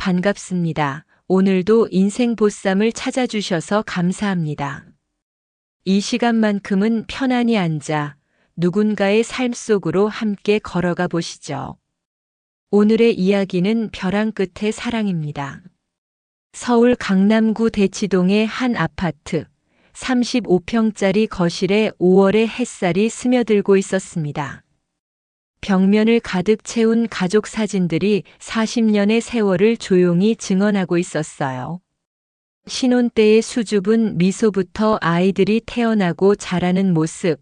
반갑습니다. 오늘도 인생 보쌈을 찾아주셔서 감사합니다. 이 시간만큼은 편안히 앉아 누군가의 삶 속으로 함께 걸어가 보시죠. 오늘의 이야기는 벼랑 끝의 사랑입니다. 서울 강남구 대치동의 한 아파트, 35평짜리 거실에 5월의 햇살이 스며들고 있었습니다. 벽면을 가득 채운 가족 사진들이 40년의 세월을 조용히 증언하고 있었어요. 신혼 때의 수줍은 미소부터 아이들이 태어나고 자라는 모습,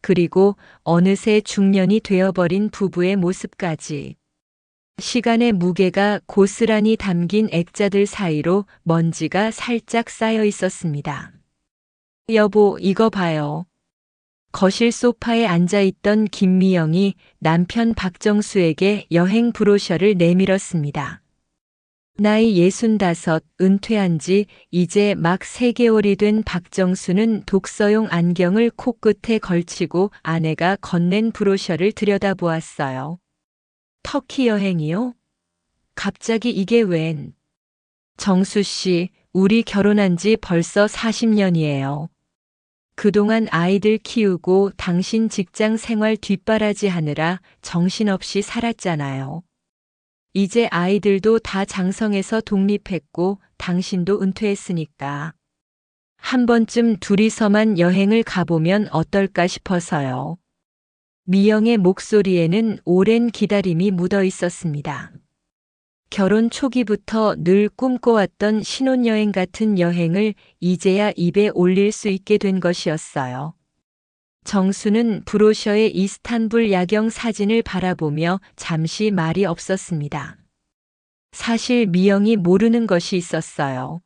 그리고 어느새 중년이 되어버린 부부의 모습까지. 시간의 무게가 고스란히 담긴 액자들 사이로 먼지가 살짝 쌓여 있었습니다. 여보, 이거 봐요. 거실 소파에 앉아있던 김미영이 남편 박정수에게 여행 브로셔를 내밀었습니다. 나이 65, 은퇴한 지 이제 막 3개월이 된 박정수는 독서용 안경을 코끝에 걸치고 아내가 건넨 브로셔를 들여다보았어요. 터키 여행이요? 갑자기 이게 웬? 정수 씨, 우리 결혼한 지 벌써 40년이에요. 그동안 아이들 키우고 당신 직장 생활 뒷바라지 하느라 정신없이 살았잖아요. 이제 아이들도 다 장성해서 독립했고 당신도 은퇴했으니까. 한 번쯤 둘이서만 여행을 가보면 어떨까 싶어서요. 미영의 목소리에는 오랜 기다림이 묻어 있었습니다. 결혼 초기부터 늘 꿈꿔왔던 신혼여행 같은 여행을 이제야 입에 올릴 수 있게 된 것이었어요. 정수는 브로셔의 이스탄불 야경 사진을 바라보며 잠시 말이 없었습니다. 사실 미영이 모르는 것이 있었어요.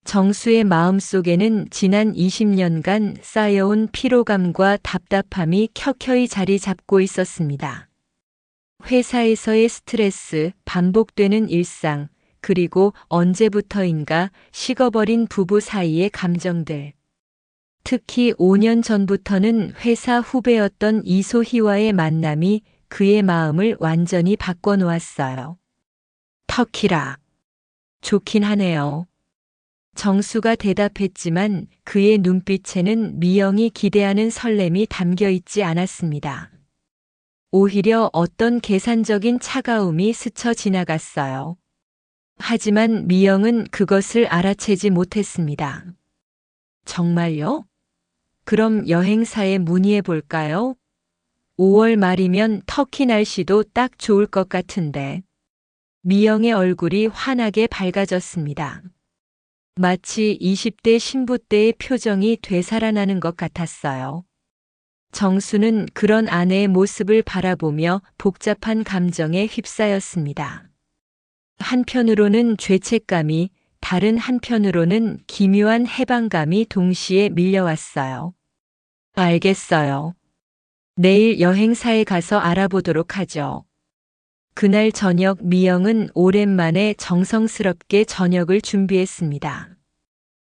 정수의 마음속에는 지난 20년간 쌓여온 피로감과 답답함이 켜켜이 자리 잡고 있었습니다. 회사에서의 스트레스, 반복되는 일상, 그리고 언제부터인가 식어버린 부부 사이의 감정들. 특히 5년 전부터는 회사 후배였던 이소희와의 만남이 그의 마음을 완전히 바꿔놓았어요. 터키라. 좋긴 하네요. 정수가 대답했지만 그의 눈빛에는 미영이 기대하는 설렘이 담겨 있지 않았습니다. 오히려 어떤 계산적인 차가움이 스쳐 지나갔어요. 하지만 미영은 그것을 알아채지 못했습니다. 정말요? 그럼 여행사에 문의해 볼까요? 5월 말이면 터키 날씨도 딱 좋을 것 같은데. 미영의 얼굴이 환하게 밝아졌습니다. 마치 20대 신부 때의 표정이 되살아나는 것 같았어요. 정수는 그런 아내의 모습을 바라보며 복잡한 감정에 휩싸였습니다. 한편으로는 죄책감이, 다른 한편으로는 기묘한 해방감이 동시에 밀려왔어요. 알겠어요. 내일 여행사에 가서 알아보도록 하죠. 그날 저녁 미영은 오랜만에 정성스럽게 저녁을 준비했습니다.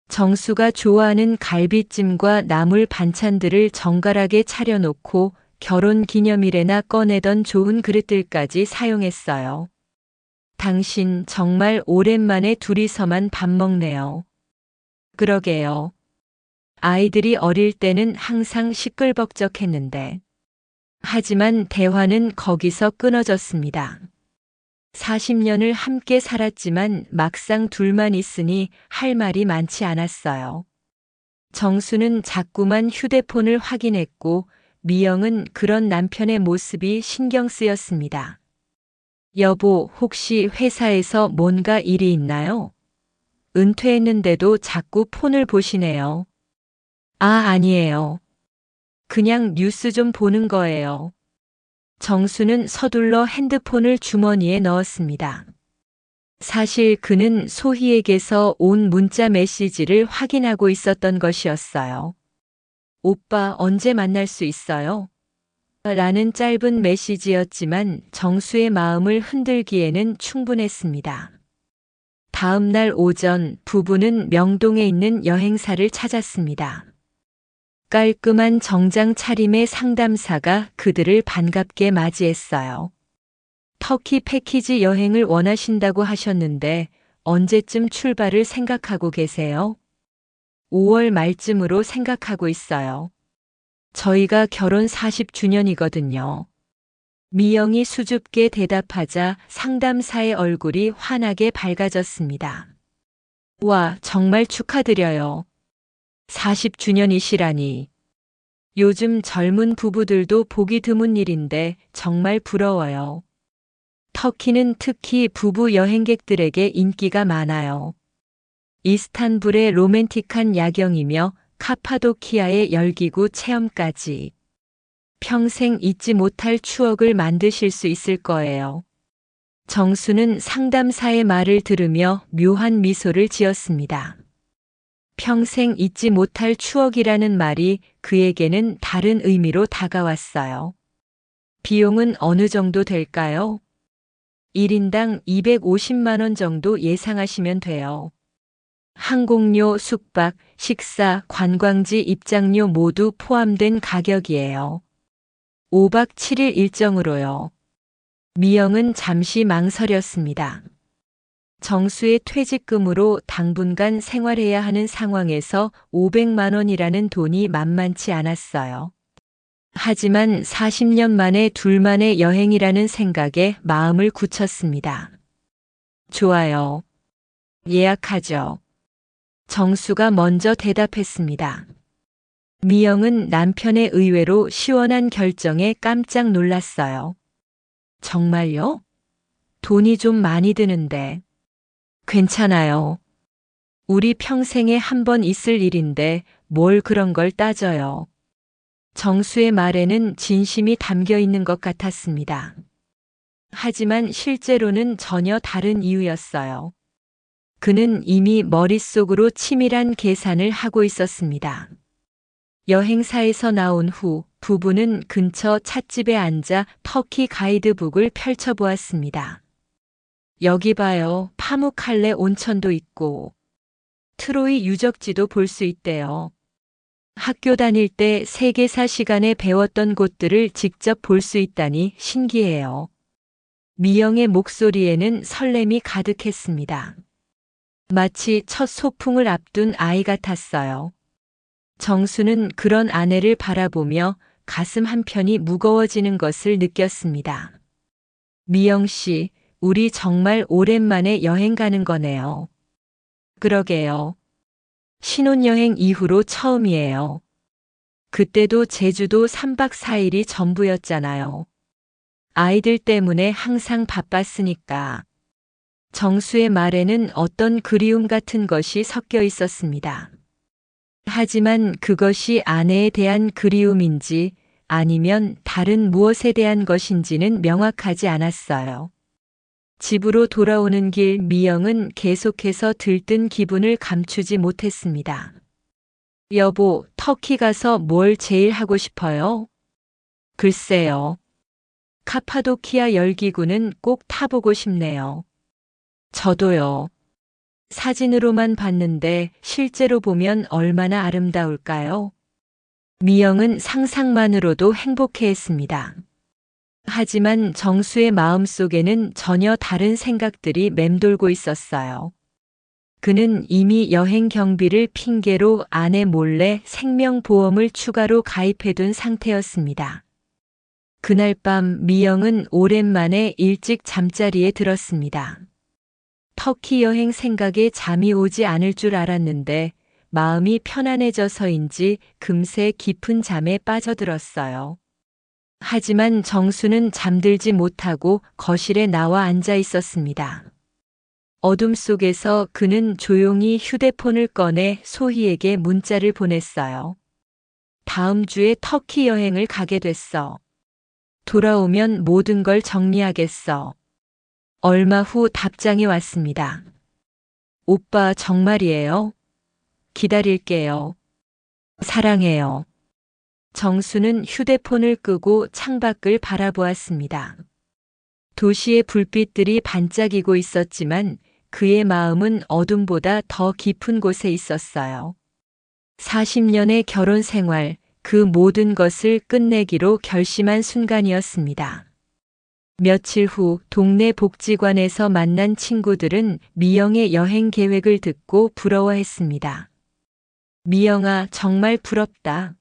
정수가 좋아하는 갈비찜과 나물 반찬들을 정갈하게 차려놓고 결혼 기념일에나 꺼내던 좋은 그릇들까지 사용했어요. 당신 정말 오랜만에 둘이서만 밥 먹네요. 그러게요. 아이들이 어릴 때는 항상 시끌벅적했는데. 하지만 대화는 거기서 끊어졌습니다. 40년을 함께 살았지만 막상 둘만 있으니 할 말이 많지 않았어요. 정수는 자꾸만 휴대폰을 확인했고 미영은 그런 남편의 모습이 신경 쓰였습니다. 여보, 혹시 회사에서 뭔가 일이 있나요? 은퇴했는데도 자꾸 폰을 보시네요. 아니에요. 그냥 뉴스 좀 보는 거예요. 정수는 서둘러 핸드폰을 주머니에 넣었습니다. 사실 그는 소희에게서 온 문자 메시지를 확인하고 있었던 것이었어요. 오빠 언제 만날 수 있어요? 라는 짧은 메시지였지만 정수의 마음을 흔들기에는 충분했습니다. 다음 날 오전 부부는 명동에 있는 여행사를 찾았습니다. 깔끔한 정장 차림의 상담사가 그들을 반갑게 맞이했어요. 터키 패키지 여행을 원하신다고 하셨는데 언제쯤 출발을 생각하고 계세요? 5월 말쯤으로 생각하고 있어요. 저희가 결혼 40주년이거든요. 미영이 수줍게 대답하자 상담사의 얼굴이 환하게 밝아졌습니다. 와, 정말 축하드려요. 40주년이시라니. 요즘 젊은 부부들도 보기 드문 일인데 정말 부러워요. 터키는 특히 부부 여행객들에게 인기가 많아요. 이스탄불의 로맨틱한 야경이며 카파도키아의 열기구 체험까지. 평생 잊지 못할 추억을 만드실 수 있을 거예요. 정수는 상담사의 말을 들으며 묘한 미소를 지었습니다. 평생 잊지 못할 추억이라는 말이 그에게는 다른 의미로 다가왔어요. 비용은 어느 정도 될까요? 1인당 250만 원 정도 예상하시면 돼요. 항공료, 숙박, 식사, 관광지 입장료 모두 포함된 가격이에요. 5박 7일 일정으로요. 미영은 잠시 망설였습니다. 정수의 퇴직금으로 당분간 생활해야 하는 상황에서 500만 원이라는 돈이 만만치 않았어요. 하지만 40년 만에 둘만의 여행이라는 생각에 마음을 굳혔습니다. 좋아요. 예약하죠. 정수가 먼저 대답했습니다. 미영은 남편의 의외로 시원한 결정에 깜짝 놀랐어요. 정말요? 돈이 좀 많이 드는데. 괜찮아요. 우리 평생에 한 번 있을 일인데 뭘 그런 걸 따져요. 정수의 말에는 진심이 담겨 있는 것 같았습니다. 하지만 실제로는 전혀 다른 이유였어요. 그는 이미 머릿속으로 치밀한 계산을 하고 있었습니다. 여행사에서 나온 후 부부는 근처 찻집에 앉아 터키 가이드북을 펼쳐보았습니다. 여기 봐요. 파무칼레 온천도 있고 트로이 유적지도 볼 수 있대요. 학교 다닐 때 세계사 시간에 배웠던 곳들을 직접 볼 수 있다니 신기해요. 미영의 목소리에는 설렘이 가득했습니다. 마치 첫 소풍을 앞둔 아이 같았어요. 정수는 그런 아내를 바라보며 가슴 한편이 무거워지는 것을 느꼈습니다. 미영 씨, 우리 정말 오랜만에 여행 가는 거네요. 그러게요. 신혼여행 이후로 처음이에요. 그때도 제주도 3박 4일이 전부였잖아요. 아이들 때문에 항상 바빴으니까. 정수의 말에는 어떤 그리움 같은 것이 섞여 있었습니다. 하지만 그것이 아내에 대한 그리움인지 아니면 다른 무엇에 대한 것인지는 명확하지 않았어요. 집으로 돌아오는 길 미영은 계속해서 들뜬 기분을 감추지 못했습니다. 여보, 터키 가서 뭘 제일 하고 싶어요? 글쎄요. 카파도키아 열기구는 꼭 타보고 싶네요. 저도요. 사진으로만 봤는데 실제로 보면 얼마나 아름다울까요? 미영은 상상만으로도 행복해했습니다. 하지만 정수의 마음속에는 전혀 다른 생각들이 맴돌고 있었어요. 그는 이미 여행 경비를 핑계로 아내 몰래 생명보험을 추가로 가입해둔 상태였습니다. 그날 밤 미영은 오랜만에 일찍 잠자리에 들었습니다. 터키 여행 생각에 잠이 오지 않을 줄 알았는데 마음이 편안해져서인지 금세 깊은 잠에 빠져들었어요. 하지만 정수는 잠들지 못하고 거실에 나와 앉아 있었습니다. 어둠 속에서 그는 조용히 휴대폰을 꺼내 소희에게 문자를 보냈어요. 다음 주에 터키 여행을 가게 됐어. 돌아오면 모든 걸 정리하겠어. 얼마 후 답장이 왔습니다. 오빠 정말이에요? 기다릴게요. 사랑해요. 정수는 휴대폰을 끄고 창밖을 바라보았습니다. 도시의 불빛들이 반짝이고 있었지만 그의 마음은 어둠보다 더 깊은 곳에 있었어요. 40년의 결혼 생활, 그 모든 것을 끝내기로 결심한 순간이었습니다. 며칠 후 동네 복지관에서 만난 친구들은 미영의 여행 계획을 듣고 부러워했습니다. 미영아, 정말 부럽다.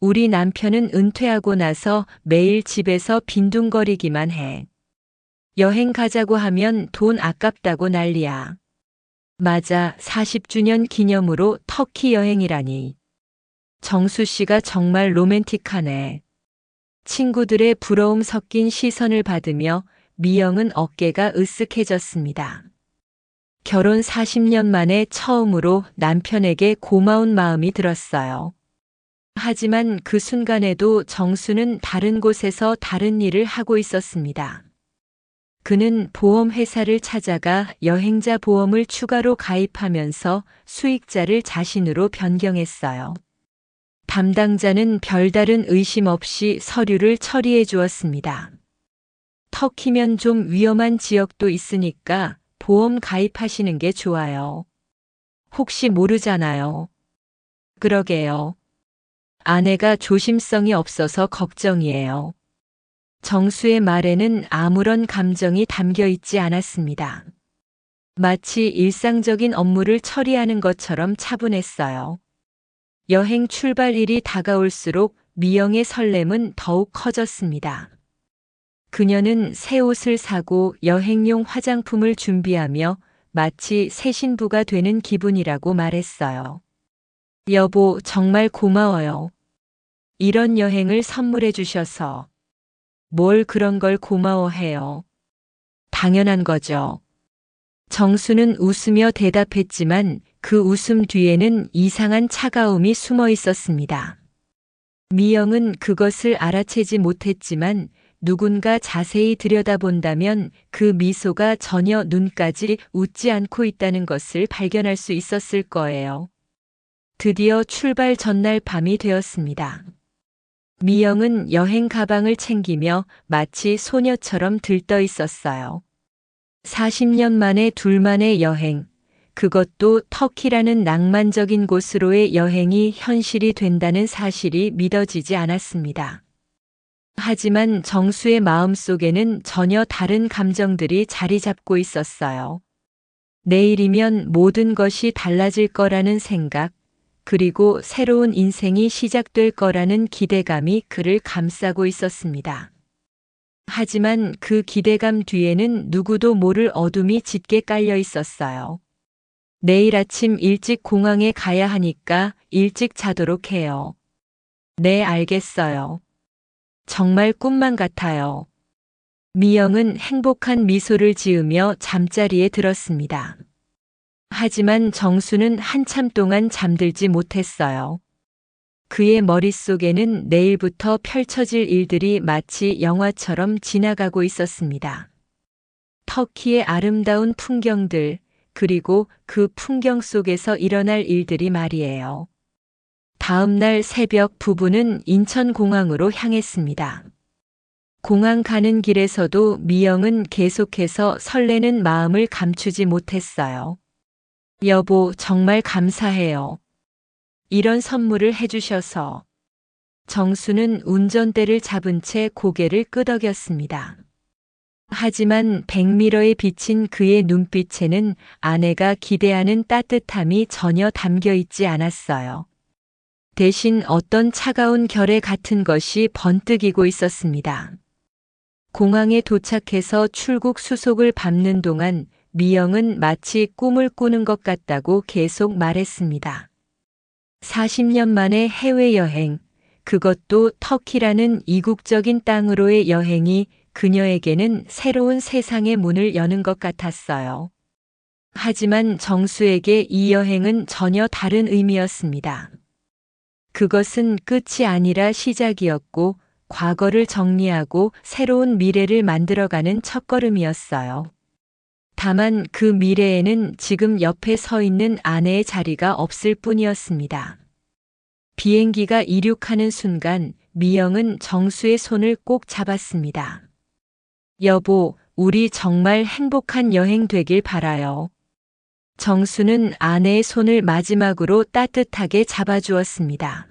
우리 남편은 은퇴하고 나서 매일 집에서 빈둥거리기만 해. 여행 가자고 하면 돈 아깝다고 난리야. 맞아, 40주년 기념으로 터키 여행이라니. 정수 씨가 정말 로맨틱하네. 친구들의 부러움 섞인 시선을 받으며 미영은 어깨가 으쓱해졌습니다. 결혼 40년 만에 처음으로 남편에게 고마운 마음이 들었어요. 하지만 그 순간에도 정수는 다른 곳에서 다른 일을 하고 있었습니다. 그는 보험회사를 찾아가 여행자 보험을 추가로 가입하면서 수익자를 자신으로 변경했어요. 담당자는 별다른 의심 없이 서류를 처리해 주었습니다. 터키면 좀 위험한 지역도 있으니까 보험 가입하시는 게 좋아요. 혹시 모르잖아요. 그러게요. 아내가 조심성이 없어서 걱정이에요. 정수의 말에는 아무런 감정이 담겨 있지 않았습니다. 마치 일상적인 업무를 처리하는 것처럼 차분했어요. 여행 출발일이 다가올수록 미영의 설렘은 더욱 커졌습니다. 그녀는 새 옷을 사고 여행용 화장품을 준비하며 마치 새 신부가 되는 기분이라고 말했어요. 여보, 정말 고마워요. 이런 여행을 선물해 주셔서. 뭘 그런 걸 고마워해요. 당연한 거죠. 정수는 웃으며 대답했지만 그 웃음 뒤에는 이상한 차가움이 숨어 있었습니다. 미영은 그것을 알아채지 못했지만 누군가 자세히 들여다본다면 그 미소가 전혀 눈까지 웃지 않고 있다는 것을 발견할 수 있었을 거예요. 드디어 출발 전날 밤이 되었습니다. 미영은 여행 가방을 챙기며 마치 소녀처럼 들떠 있었어요. 40년 만에 둘만의 여행, 그것도 터키라는 낭만적인 곳으로의 여행이 현실이 된다는 사실이 믿어지지 않았습니다. 하지만 정수의 마음속에는 전혀 다른 감정들이 자리 잡고 있었어요. 내일이면 모든 것이 달라질 거라는 생각, 그리고 새로운 인생이 시작될 거라는 기대감이 그를 감싸고 있었습니다. 하지만 그 기대감 뒤에는 누구도 모를 어둠이 짙게 깔려 있었어요. 내일 아침 일찍 공항에 가야 하니까 일찍 자도록 해요. 네, 알겠어요. 정말 꿈만 같아요. 미영은 행복한 미소를 지으며 잠자리에 들었습니다. 하지만 정수는 한참 동안 잠들지 못했어요. 그의 머릿속에는 내일부터 펼쳐질 일들이 마치 영화처럼 지나가고 있었습니다. 터키의 아름다운 풍경들, 그리고 그 풍경 속에서 일어날 일들이 말이에요. 다음 날 새벽 부부는 인천공항으로 향했습니다. 공항 가는 길에서도 미영은 계속해서 설레는 마음을 감추지 못했어요. 여보, 정말 감사해요. 이런 선물을 해주셔서. 정수는 운전대를 잡은 채 고개를 끄덕였습니다. 하지만 백미러에 비친 그의 눈빛에는 아내가 기대하는 따뜻함이 전혀 담겨 있지 않았어요. 대신 어떤 차가운 결의 같은 것이 번뜩이고 있었습니다. 공항에 도착해서 출국 수속을 밟는 동안 미영은 마치 꿈을 꾸는 것 같다고 계속 말했습니다. 40년 만에 해외여행, 그것도 터키라는 이국적인 땅으로의 여행이 그녀에게는 새로운 세상의 문을 여는 것 같았어요. 하지만 정수에게 이 여행은 전혀 다른 의미였습니다. 그것은 끝이 아니라 시작이었고, 과거를 정리하고 새로운 미래를 만들어가는 첫걸음이었어요. 다만 그 미래에는 지금 옆에 서 있는 아내의 자리가 없을 뿐이었습니다. 비행기가 이륙하는 순간 미영은 정수의 손을 꼭 잡았습니다. 여보, 우리 정말 행복한 여행 되길 바라요. 정수는 아내의 손을 마지막으로 따뜻하게 잡아주었습니다.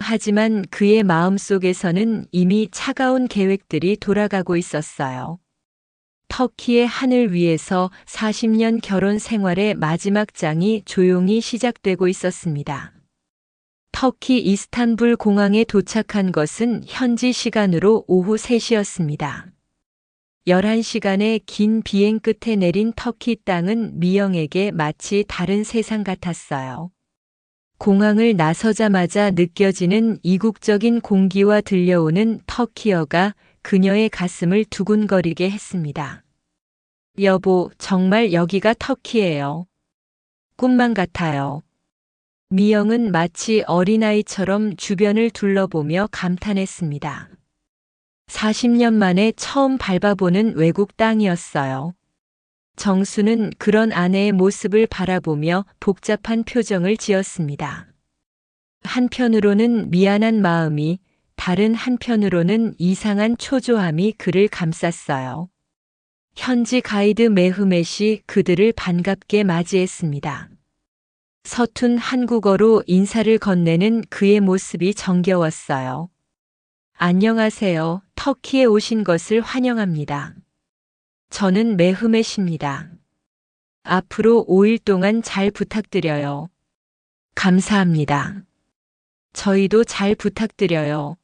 하지만 그의 마음속에서는 이미 차가운 계획들이 돌아가고 있었어요. 터키의 하늘 위에서 40년 결혼 생활의 마지막 장이 조용히 시작되고 있었습니다. 터키 이스탄불 공항에 도착한 것은 현지 시간으로 오후 3시였습니다. 11시간의 긴 비행 끝에 내린 터키 땅은 미영에게 마치 다른 세상 같았어요. 공항을 나서자마자 느껴지는 이국적인 공기와 들려오는 터키어가 그녀의 가슴을 두근거리게 했습니다. 여보, 정말 여기가 터키예요. 꿈만 같아요. 미영은 마치 어린아이처럼 주변을 둘러보며 감탄했습니다. 40년 만에 처음 밟아보는 외국 땅이었어요. 정수는 그런 아내의 모습을 바라보며 복잡한 표정을 지었습니다. 한편으로는 미안한 마음이, 다른 한편으로는 이상한 초조함이 그를 감쌌어요. 현지 가이드 메흐멧이 그들을 반갑게 맞이했습니다. 서툰 한국어로 인사를 건네는 그의 모습이 정겨웠어요. 안녕하세요. 터키에 오신 것을 환영합니다. 저는 메흐멧입니다. 앞으로 5일 동안 잘 부탁드려요. 감사합니다. 저희도 잘 부탁드려요.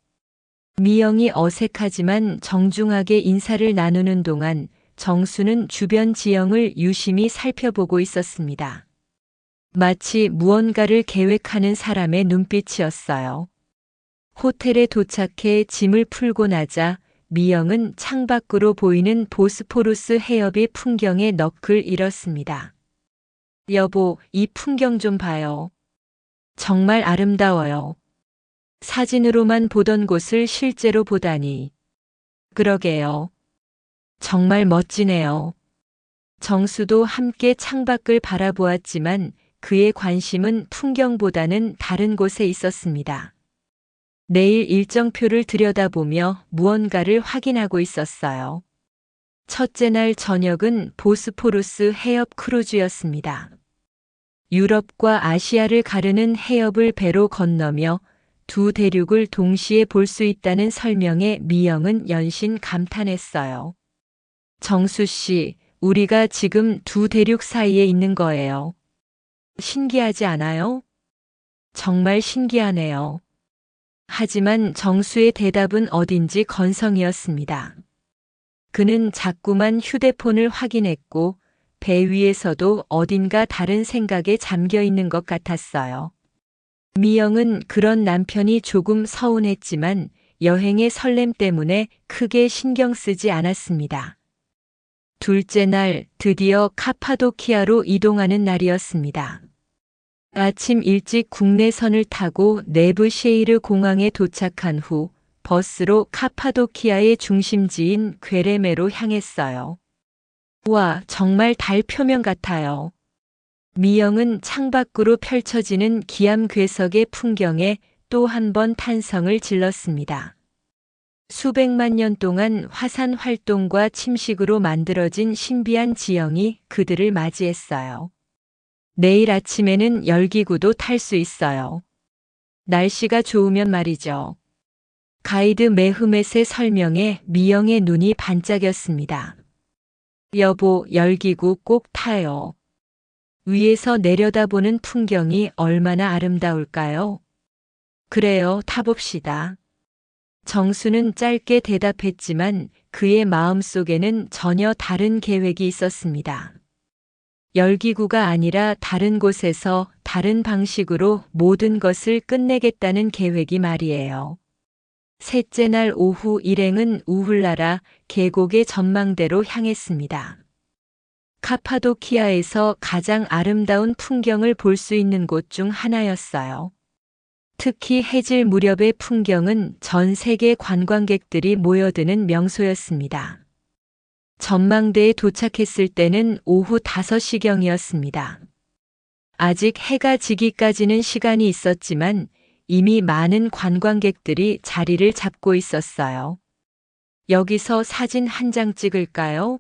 미영이 어색하지만 정중하게 인사를 나누는 동안 정수는 주변 지형을 유심히 살펴보고 있었습니다. 마치 무언가를 계획하는 사람의 눈빛이었어요. 호텔에 도착해 짐을 풀고 나자 미영은 창밖으로 보이는 보스포루스 해협의 풍경에 넋을 잃었습니다. 여보, 이 풍경 좀 봐요. 정말 아름다워요. 사진으로만 보던 곳을 실제로 보다니. 그러게요. 정말 멋지네요. 정수도 함께 창밖을 바라보았지만 그의 관심은 풍경보다는 다른 곳에 있었습니다. 내일 일정표를 들여다보며 무언가를 확인하고 있었어요. 첫째 날 저녁은 보스포루스 해협 크루즈였습니다. 유럽과 아시아를 가르는 해협을 배로 건너며 두 대륙을 동시에 볼 수 있다는 설명에 미영은 연신 감탄했어요. 정수 씨, 우리가 지금 두 대륙 사이에 있는 거예요. 신기하지 않아요? 정말 신기하네요. 하지만 정수의 대답은 어딘지 건성이었습니다. 그는 자꾸만 휴대폰을 확인했고 배 위에서도 어딘가 다른 생각에 잠겨 있는 것 같았어요. 미영은 그런 남편이 조금 서운했지만 여행의 설렘 때문에 크게 신경 쓰지 않았습니다. 둘째 날 드디어 카파도키아로 이동하는 날이었습니다. 아침 일찍 국내선을 타고 네브셰이르 공항에 도착한 후 버스로 카파도키아의 중심지인 괴레메로 향했어요. 와, 정말 달 표면 같아요. 미영은 창밖으로 펼쳐지는 기암괴석의 풍경에 또 한 번 탄성을 질렀습니다. 수백만 년 동안 화산 활동과 침식으로 만들어진 신비한 지형이 그들을 맞이했어요. 내일 아침에는 열기구도 탈 수 있어요. 날씨가 좋으면 말이죠. 가이드 메흐멧의 설명에 미영의 눈이 반짝였습니다. 여보, 열기구 꼭 타요. 위에서 내려다보는 풍경이 얼마나 아름다울까요? 그래요, 타봅시다. 정수는 짧게 대답했지만 그의 마음속에는 전혀 다른 계획이 있었습니다. 열기구가 아니라 다른 곳에서 다른 방식으로 모든 것을 끝내겠다는 계획이 말이에요. 셋째 날 오후 일행은 우훌라라 계곡의 전망대로 향했습니다. 카파도키아에서 가장 아름다운 풍경을 볼 수 있는 곳 중 하나였어요. 특히 해질 무렵의 풍경은 전 세계 관광객들이 모여드는 명소였습니다. 전망대에 도착했을 때는 오후 5시경이었습니다. 아직 해가 지기까지는 시간이 있었지만 이미 많은 관광객들이 자리를 잡고 있었어요. 여기서 사진 한 장 찍을까요?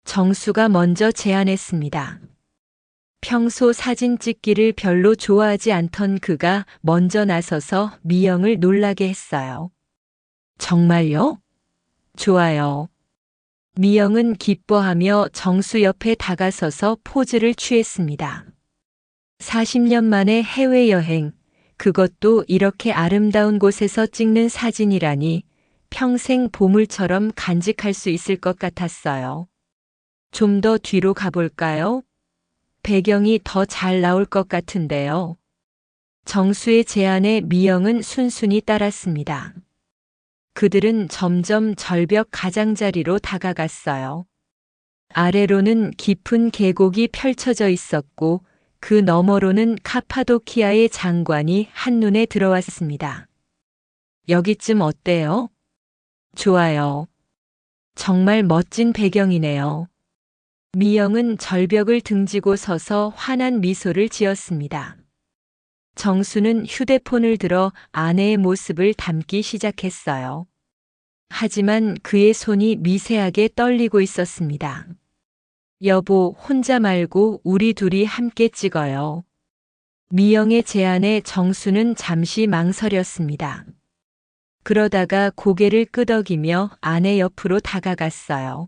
정수가 먼저 제안했습니다. 평소 사진 찍기를 별로 좋아하지 않던 그가 먼저 나서서 미영을 놀라게 했어요. 정말요? 좋아요. 미영은 기뻐하며 정수 옆에 다가서서 포즈를 취했습니다. 40년 만에 해외여행, 그것도 이렇게 아름다운 곳에서 찍는 사진이라니 평생 보물처럼 간직할 수 있을 것 같았어요. 좀 더 뒤로 가볼까요? 배경이 더 잘 나올 것 같은데요. 정수의 제안에 미영은 순순히 따랐습니다. 그들은 점점 절벽 가장자리로 다가갔어요. 아래로는 깊은 계곡이 펼쳐져 있었고 그 너머로는 카파도키아의 장관이 한눈에 들어왔습니다. 여기쯤 어때요? 좋아요. 정말 멋진 배경이네요. 미영은 절벽을 등지고 서서 환한 미소를 지었습니다. 정수는 휴대폰을 들어 아내의 모습을 담기 시작했어요. 하지만 그의 손이 미세하게 떨리고 있었습니다. 여보, 혼자 말고 우리 둘이 함께 찍어요. 미영의 제안에 정수는 잠시 망설였습니다. 그러다가 고개를 끄덕이며 아내 옆으로 다가갔어요.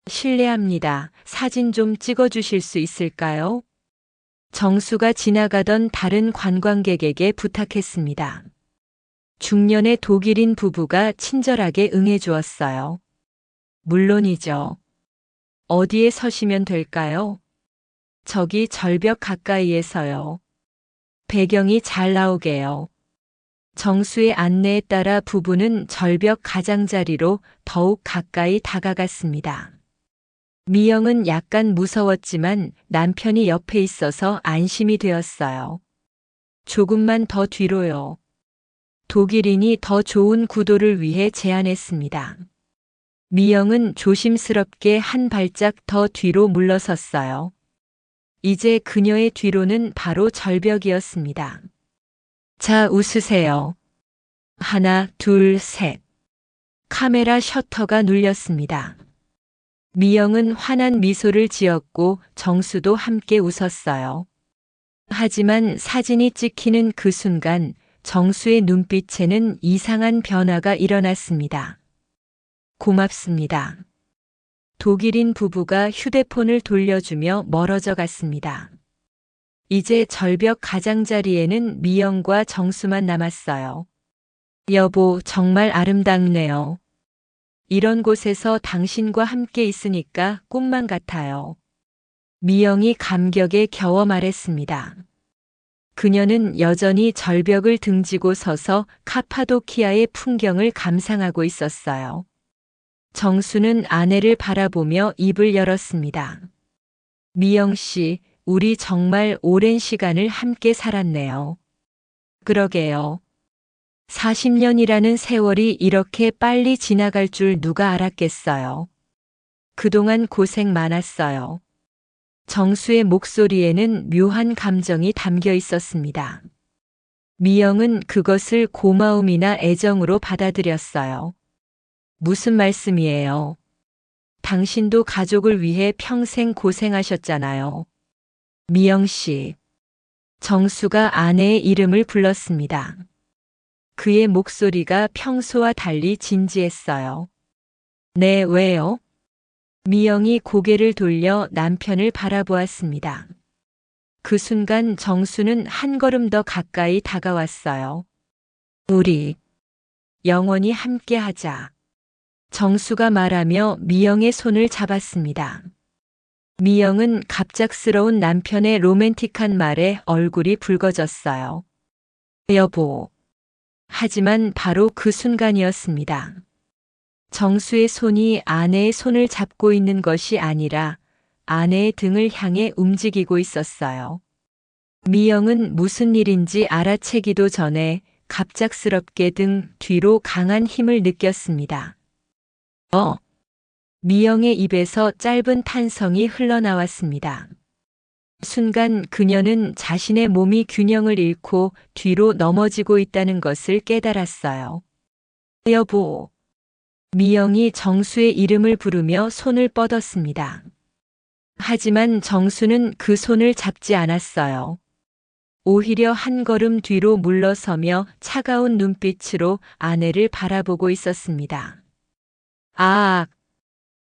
실례합니다. 사진 좀 찍어주실 수 있을까요? 정수가 지나가던 다른 관광객에게 부탁했습니다. 중년의 독일인 부부가 친절하게 응해주었어요. 물론이죠. 어디에 서시면 될까요? 저기 절벽 가까이에서요. 배경이 잘 나오게요. 정수의 안내에 따라 부부는 절벽 가장자리로 더욱 가까이 다가갔습니다. 미영은 약간 무서웠지만 남편이 옆에 있어서 안심이 되었어요. 조금만 더 뒤로요. 독일인이 더 좋은 구도를 위해 제안했습니다. 미영은 조심스럽게 한 발짝 더 뒤로 물러섰어요. 이제 그녀의 뒤로는 바로 절벽이었습니다. 자, 웃으세요. 하나, 둘, 셋. 카메라 셔터가 눌렸습니다. 미영은 환한 미소를 지었고 정수도 함께 웃었어요. 하지만 사진이 찍히는 그 순간 정수의 눈빛에는 이상한 변화가 일어났습니다. 고맙습니다. 독일인 부부가 휴대폰을 돌려주며 멀어져 갔습니다. 이제 절벽 가장자리에는 미영과 정수만 남았어요. 여보, 정말 아름답네요. 이런 곳에서 당신과 함께 있으니까 꿈만 같아요. 미영이 감격에 겨워 말했습니다. 그녀는 여전히 절벽을 등지고 서서 카파도키아의 풍경을 감상하고 있었어요. 정수는 아내를 바라보며 입을 열었습니다. 미영 씨, 우리 정말 오랜 시간을 함께 살았네요. 그러게요. 40년이라는 세월이 이렇게 빨리 지나갈 줄 누가 알았겠어요. 그동안 고생 많았어요. 정수의 목소리에는 묘한 감정이 담겨 있었습니다. 미영은 그것을 고마움이나 애정으로 받아들였어요. 무슨 말씀이에요? 당신도 가족을 위해 평생 고생하셨잖아요. 미영 씨. 정수가 아내의 이름을 불렀습니다. 그의 목소리가 평소와 달리 진지했어요. 네, 왜요? 미영이 고개를 돌려 남편을 바라보았습니다. 그 순간 정수는 한 걸음 더 가까이 다가왔어요. 우리 영원히 함께 하자. 정수가 말하며 미영의 손을 잡았습니다. 미영은 갑작스러운 남편의 로맨틱한 말에 얼굴이 붉어졌어요. 여보. 하지만 바로 그 순간이었습니다. 정수의 손이 아내의 손을 잡고 있는 것이 아니라 아내의 등을 향해 움직이고 있었어요. 미영은 무슨 일인지 알아채기도 전에 갑작스럽게 등 뒤로 강한 힘을 느꼈습니다. 미영의 입에서 짧은 탄성이 흘러나왔습니다. 순간 그녀는 자신의 몸이 균형을 잃고 뒤로 넘어지고 있다는 것을 깨달았어요. 여보. 미영이 정수의 이름을 부르며 손을 뻗었습니다. 하지만 정수는 그 손을 잡지 않았어요. 오히려 한 걸음 뒤로 물러서며 차가운 눈빛으로 아내를 바라보고 있었습니다. 아!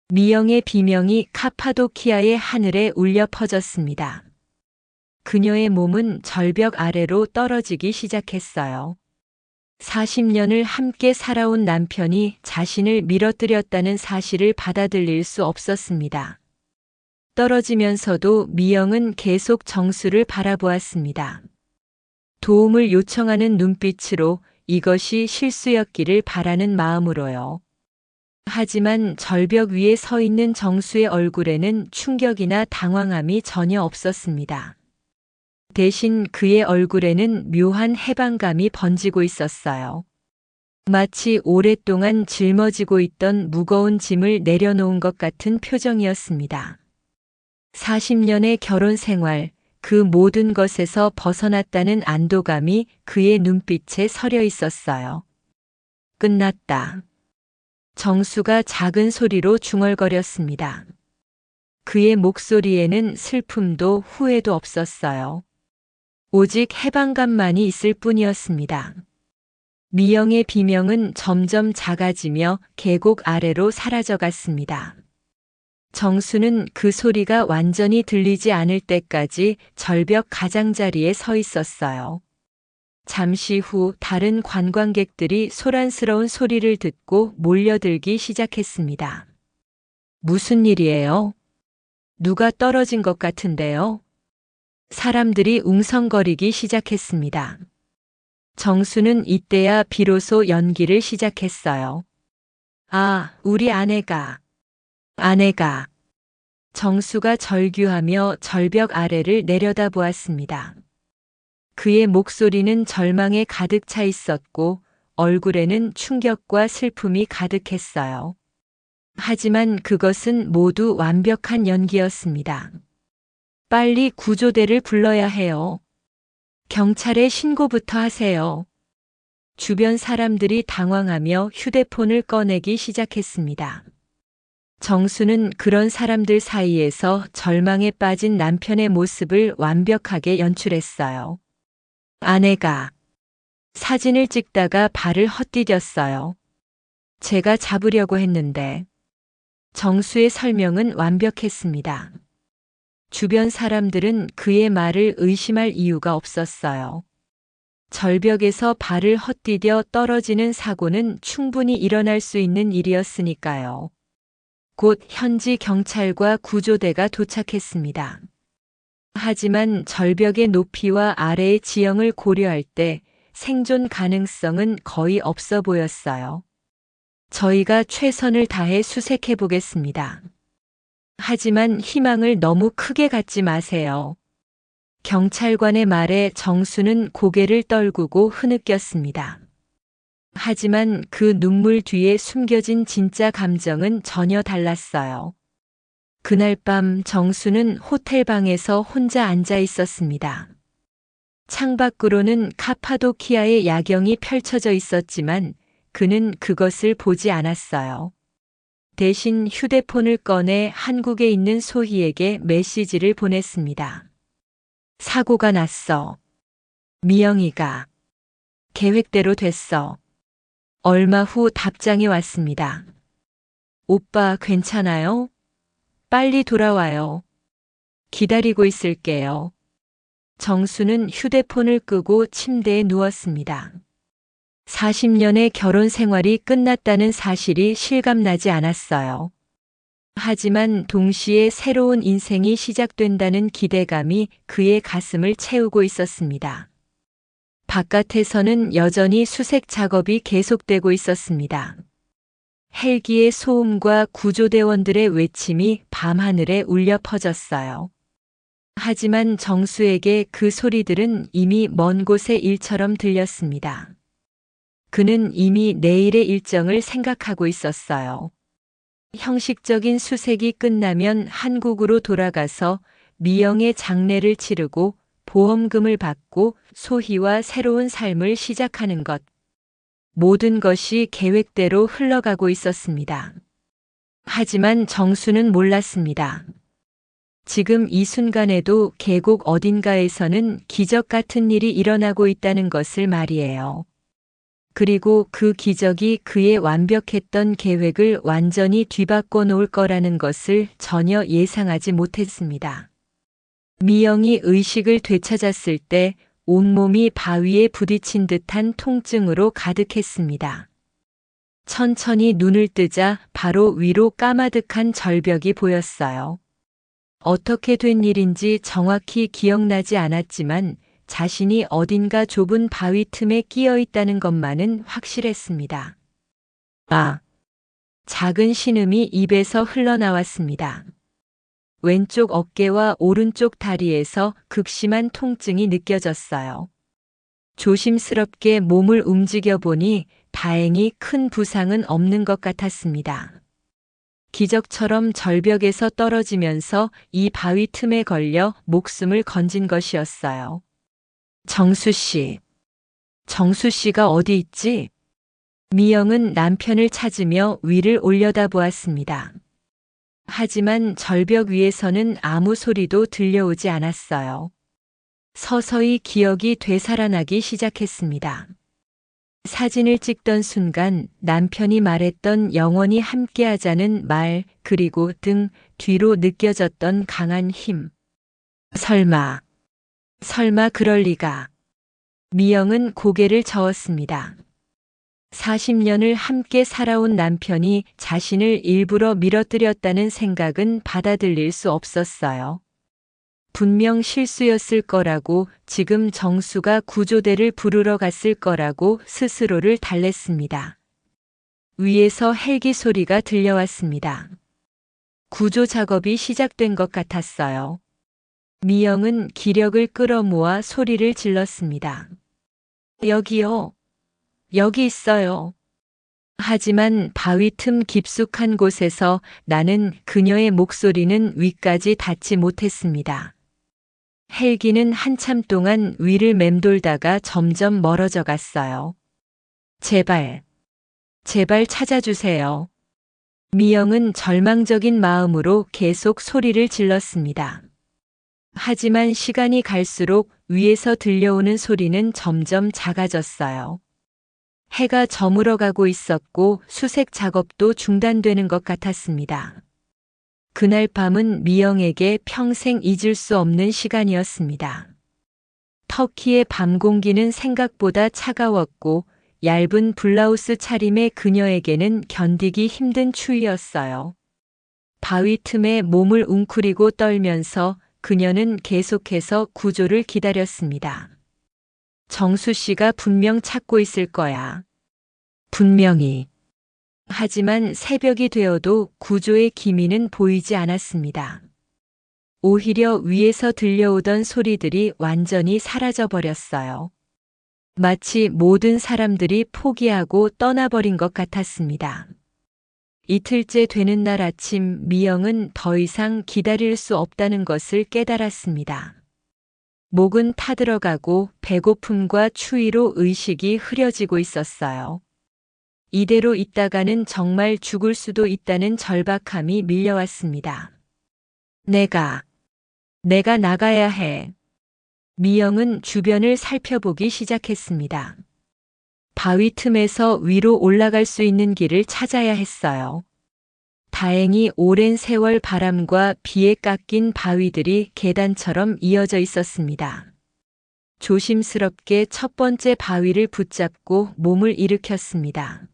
미영의 비명이 카파도키아의 하늘에 울려 퍼졌습니다. 그녀의 몸은 절벽 아래로 떨어지기 시작했어요. 40년을 함께 살아온 남편이 자신을 밀어뜨렸다는 사실을 받아들일 수 없었습니다. 떨어지면서도 미영은 계속 정수를 바라보았습니다. 도움을 요청하는 눈빛으로 이것이 실수였기를 바라는 마음으로요. 하지만 절벽 위에 서 있는 정수의 얼굴에는 충격이나 당황함이 전혀 없었습니다. 대신 그의 얼굴에는 묘한 해방감이 번지고 있었어요. 마치 오랫동안 짊어지고 있던 무거운 짐을 내려놓은 것 같은 표정이었습니다. 40년의 결혼 생활, 그 모든 것에서 벗어났다는 안도감이 그의 눈빛에 서려 있었어요. 끝났다. 정수가 작은 소리로 중얼거렸습니다. 그의 목소리에는 슬픔도 후회도 없었어요. 오직 해방감만이 있을 뿐이었습니다. 미영의 비명은 점점 작아지며 계곡 아래로 사라져갔습니다. 정수는 그 소리가 완전히 들리지 않을 때까지 절벽 가장자리에 서 있었어요. 잠시 후 다른 관광객들이 소란스러운 소리를 듣고 몰려들기 시작했습니다. 무슨 일이에요? 누가 떨어진 것 같은데요? 사람들이 웅성거리기 시작했습니다. 정수는 이때야 비로소 연기를 시작했어요. 아, 우리 아내가. 정수가 절규하며 절벽 아래를 내려다보았습니다. 그의 목소리는 절망에 가득 차 있었고 얼굴에는 충격과 슬픔이 가득했어요. 하지만 그것은 모두 완벽한 연기였습니다. 빨리 구조대를 불러야 해요. 경찰에 신고부터 하세요. 주변 사람들이 당황하며 휴대폰을 꺼내기 시작했습니다. 정수는 그런 사람들 사이에서 절망에 빠진 남편의 모습을 완벽하게 연출했어요. 아내가 사진을 찍다가 발을 헛디뎠어요. 제가 잡으려고 했는데. 정수의 설명은 완벽했습니다. 주변 사람들은 그의 말을 의심할 이유가 없었어요. 절벽에서 발을 헛디뎌 떨어지는 사고는 충분히 일어날 수 있는 일이었으니까요. 곧 현지 경찰과 구조대가 도착했습니다. 하지만 절벽의 높이와 아래의 지형을 고려할 때 생존 가능성은 거의 없어 보였어요. 저희가 최선을 다해 수색해 보겠습니다. 하지만 희망을 너무 크게 갖지 마세요. 경찰관의 말에 정수는 고개를 떨구고 흐느꼈습니다. 하지만 그 눈물 뒤에 숨겨진 진짜 감정은 전혀 달랐어요. 그날 밤 정수는 호텔 방에서 혼자 앉아 있었습니다. 창밖으로는 카파도키아의 야경이 펼쳐져 있었지만 그는 그것을 보지 않았어요. 대신 휴대폰을 꺼내 한국에 있는 소희에게 메시지를 보냈습니다. 사고가 났어. 미영이가. 계획대로 됐어. 얼마 후 답장이 왔습니다. 오빠 괜찮아요? 빨리 돌아와요. 기다리고 있을게요. 정수는 휴대폰을 끄고 침대에 누웠습니다. 40년의 결혼 생활이 끝났다는 사실이 실감나지 않았어요. 하지만 동시에 새로운 인생이 시작된다는 기대감이 그의 가슴을 채우고 있었습니다. 바깥에서는 여전히 수색 작업이 계속되고 있었습니다. 헬기의 소음과 구조대원들의 외침이 밤하늘에 울려 퍼졌어요. 하지만 정수에게 그 소리들은 이미 먼 곳의 일처럼 들렸습니다. 그는 이미 내일의 일정을 생각하고 있었어요. 형식적인 수색이 끝나면 한국으로 돌아가서 미영의 장례를 치르고 보험금을 받고 소희와 새로운 삶을 시작하는 것. 모든 것이 계획대로 흘러가고 있었습니다. 하지만 정수는 몰랐습니다. 지금 이 순간에도 계곡 어딘가에서는 기적 같은 일이 일어나고 있다는 것을 말이에요. 그리고 그 기적이 그의 완벽했던 계획을 완전히 뒤바꿔 놓을 거라는 것을 전혀 예상하지 못했습니다. 미영이 의식을 되찾았을 때 온몸이 바위에 부딪힌 듯한 통증으로 가득했습니다. 천천히 눈을 뜨자 바로 위로 까마득한 절벽이 보였어요. 어떻게 된 일인지 정확히 기억나지 않았지만 자신이 어딘가 좁은 바위 틈에 끼어 있다는 것만은 확실했습니다. 아! 작은 신음이 입에서 흘러나왔습니다. 왼쪽 어깨와 오른쪽 다리에서 극심한 통증이 느껴졌어요. 조심스럽게 몸을 움직여 보니 다행히 큰 부상은 없는 것 같았습니다. 기적처럼 절벽에서 떨어지면서 이 바위 틈에 걸려 목숨을 건진 것이었어요. 정수 씨. 정수 씨가 어디 있지? 미영은 남편을 찾으며 위를 올려다보았습니다. 하지만 절벽 위에서는 아무 소리도 들려오지 않았어요. 서서히 기억이 되살아나기 시작했습니다. 사진을 찍던 순간 남편이 말했던 영원히 함께하자는 말, 그리고 등 뒤로 느껴졌던 강한 힘. 설마 그럴 리가. 미영은 고개를 저었습니다. 40년을 함께 살아온 남편이 자신을 일부러 밀어뜨렸다는 생각은 받아들일 수 없었어요. 분명 실수였을 거라고, 지금 정수가 구조대를 부르러 갔을 거라고 스스로를 달랬습니다. 위에서 헬기 소리가 들려왔습니다. 구조 작업이 시작된 것 같았어요. 미영은 기력을 끌어모아 소리를 질렀습니다. 여기요. 여기 있어요. 하지만 바위 틈 깊숙한 곳에서 나는 그녀의 목소리는 위까지 닿지 못했습니다. 헬기는 한참 동안 위를 맴돌다가 점점 멀어져 갔어요. 제발 찾아주세요. 미영은 절망적인 마음으로 계속 소리를 질렀습니다. 하지만 시간이 갈수록 위에서 들려오는 소리는 점점 작아졌어요. 해가 저물어가고 있었고 수색 작업도 중단되는 것 같았습니다. 그날 밤은 미영에게 평생 잊을 수 없는 시간이었습니다. 터키의 밤 공기는 생각보다 차가웠고 얇은 블라우스 차림의 그녀에게는 견디기 힘든 추위였어요. 바위 틈에 몸을 웅크리고 떨면서 그녀는 계속해서 구조를 기다렸습니다. 정수 씨가 분명 찾고 있을 거야. 분명히. 하지만 새벽이 되어도 구조의 기미는 보이지 않았습니다. 오히려 위에서 들려오던 소리들이 완전히 사라져 버렸어요. 마치 모든 사람들이 포기하고 떠나버린 것 같았습니다. 이틀째 되는 날 아침, 미영은 더 이상 기다릴 수 없다는 것을 깨달았습니다. 목은 타들어가고 배고픔과 추위로 의식이 흐려지고 있었어요. 이대로 있다가는 정말 죽을 수도 있다는 절박함이 밀려왔습니다. 내가 나가야 해. 미영은 주변을 살펴보기 시작했습니다. 바위 틈에서 위로 올라갈 수 있는 길을 찾아야 했어요. 다행히 오랜 세월 바람과 비에 깎인 바위들이 계단처럼 이어져 있었습니다. 조심스럽게 첫 번째 바위를 붙잡고 몸을 일으켰습니다.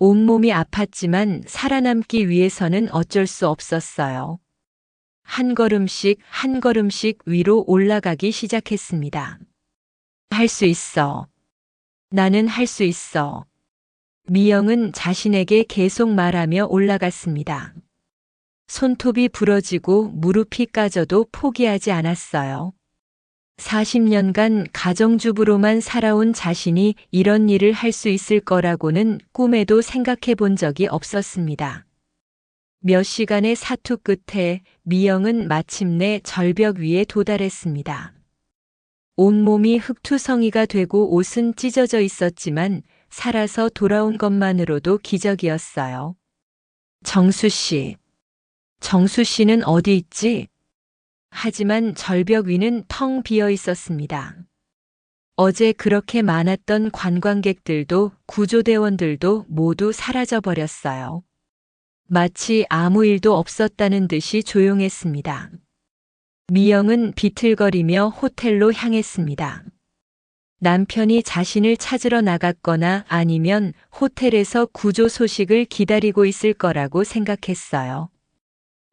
온몸이 아팠지만 살아남기 위해서는 어쩔 수 없었어요. 한 걸음씩 한 걸음씩 위로 올라가기 시작했습니다. 할 수 있어. 나는 할 수 있어. 미영은 자신에게 계속 말하며 올라갔습니다. 손톱이 부러지고 무릎이 까져도 포기하지 않았어요. 40년간 가정주부로만 살아온 자신이 이런 일을 할 수 있을 거라고는 꿈에도 생각해 본 적이 없었습니다. 몇 시간의 사투 끝에 미영은 마침내 절벽 위에 도달했습니다. 온몸이 흙투성이가 되고 옷은 찢어져 있었지만 살아서 돌아온 것만으로도 기적이었어요. 정수 씨는 어디 있지? 하지만 절벽 위는 텅 비어 있었습니다. 어제 그렇게 많았던 관광객들도 구조대원들도 모두 사라져 버렸어요. 마치 아무 일도 없었다는 듯이 조용했습니다. 미영은 비틀거리며 호텔로 향했습니다. 남편이 자신을 찾으러 나갔거나 아니면 호텔에서 구조 소식을 기다리고 있을 거라고 생각했어요.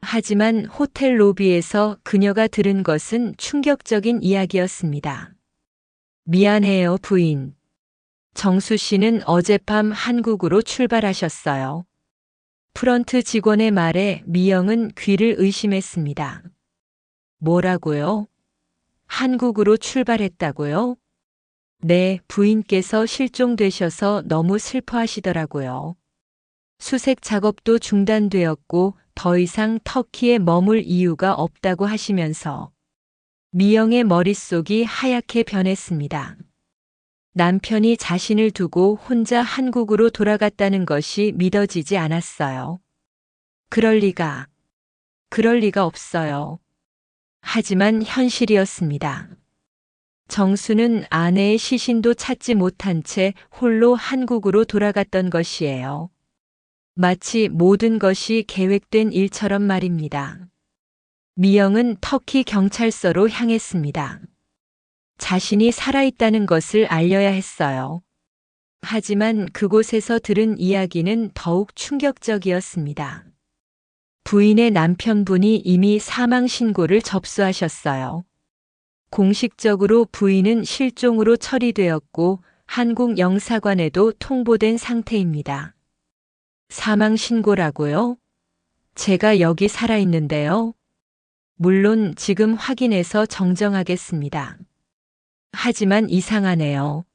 하지만 호텔 로비에서 그녀가 들은 것은 충격적인 이야기였습니다. 미안해요, 부인. 정수 씨는 어젯밤 한국으로 출발하셨어요. 프런트 직원의 말에 미영은 귀를 의심했습니다. 뭐라고요? 한국으로 출발했다고요? 네, 부인께서 실종되셔서 너무 슬퍼하시더라고요. 수색 작업도 중단되었고 더 이상 터키에 머물 이유가 없다고 하시면서 미영의 머릿속이 하얗게 변했습니다. 남편이 자신을 두고 혼자 한국으로 돌아갔다는 것이 믿어지지 않았어요. 그럴 리가 없어요. 하지만 현실이었습니다. 정수는 아내의 시신도 찾지 못한 채 홀로 한국으로 돌아갔던 것이에요. 마치 모든 것이 계획된 일처럼 말입니다. 미영은 터키 경찰서로 향했습니다. 자신이 살아있다는 것을 알려야 했어요. 하지만 그곳에서 들은 이야기는 더욱 충격적이었습니다. 부인의 남편분이 이미 사망 신고를 접수하셨어요. 공식적으로 부인은 실종으로 처리되었고 한국 영사관에도 통보된 상태입니다. 사망 신고라고요? 제가 여기 살아있는데요. 물론 지금 확인해서 정정하겠습니다. 하지만 이상하네요.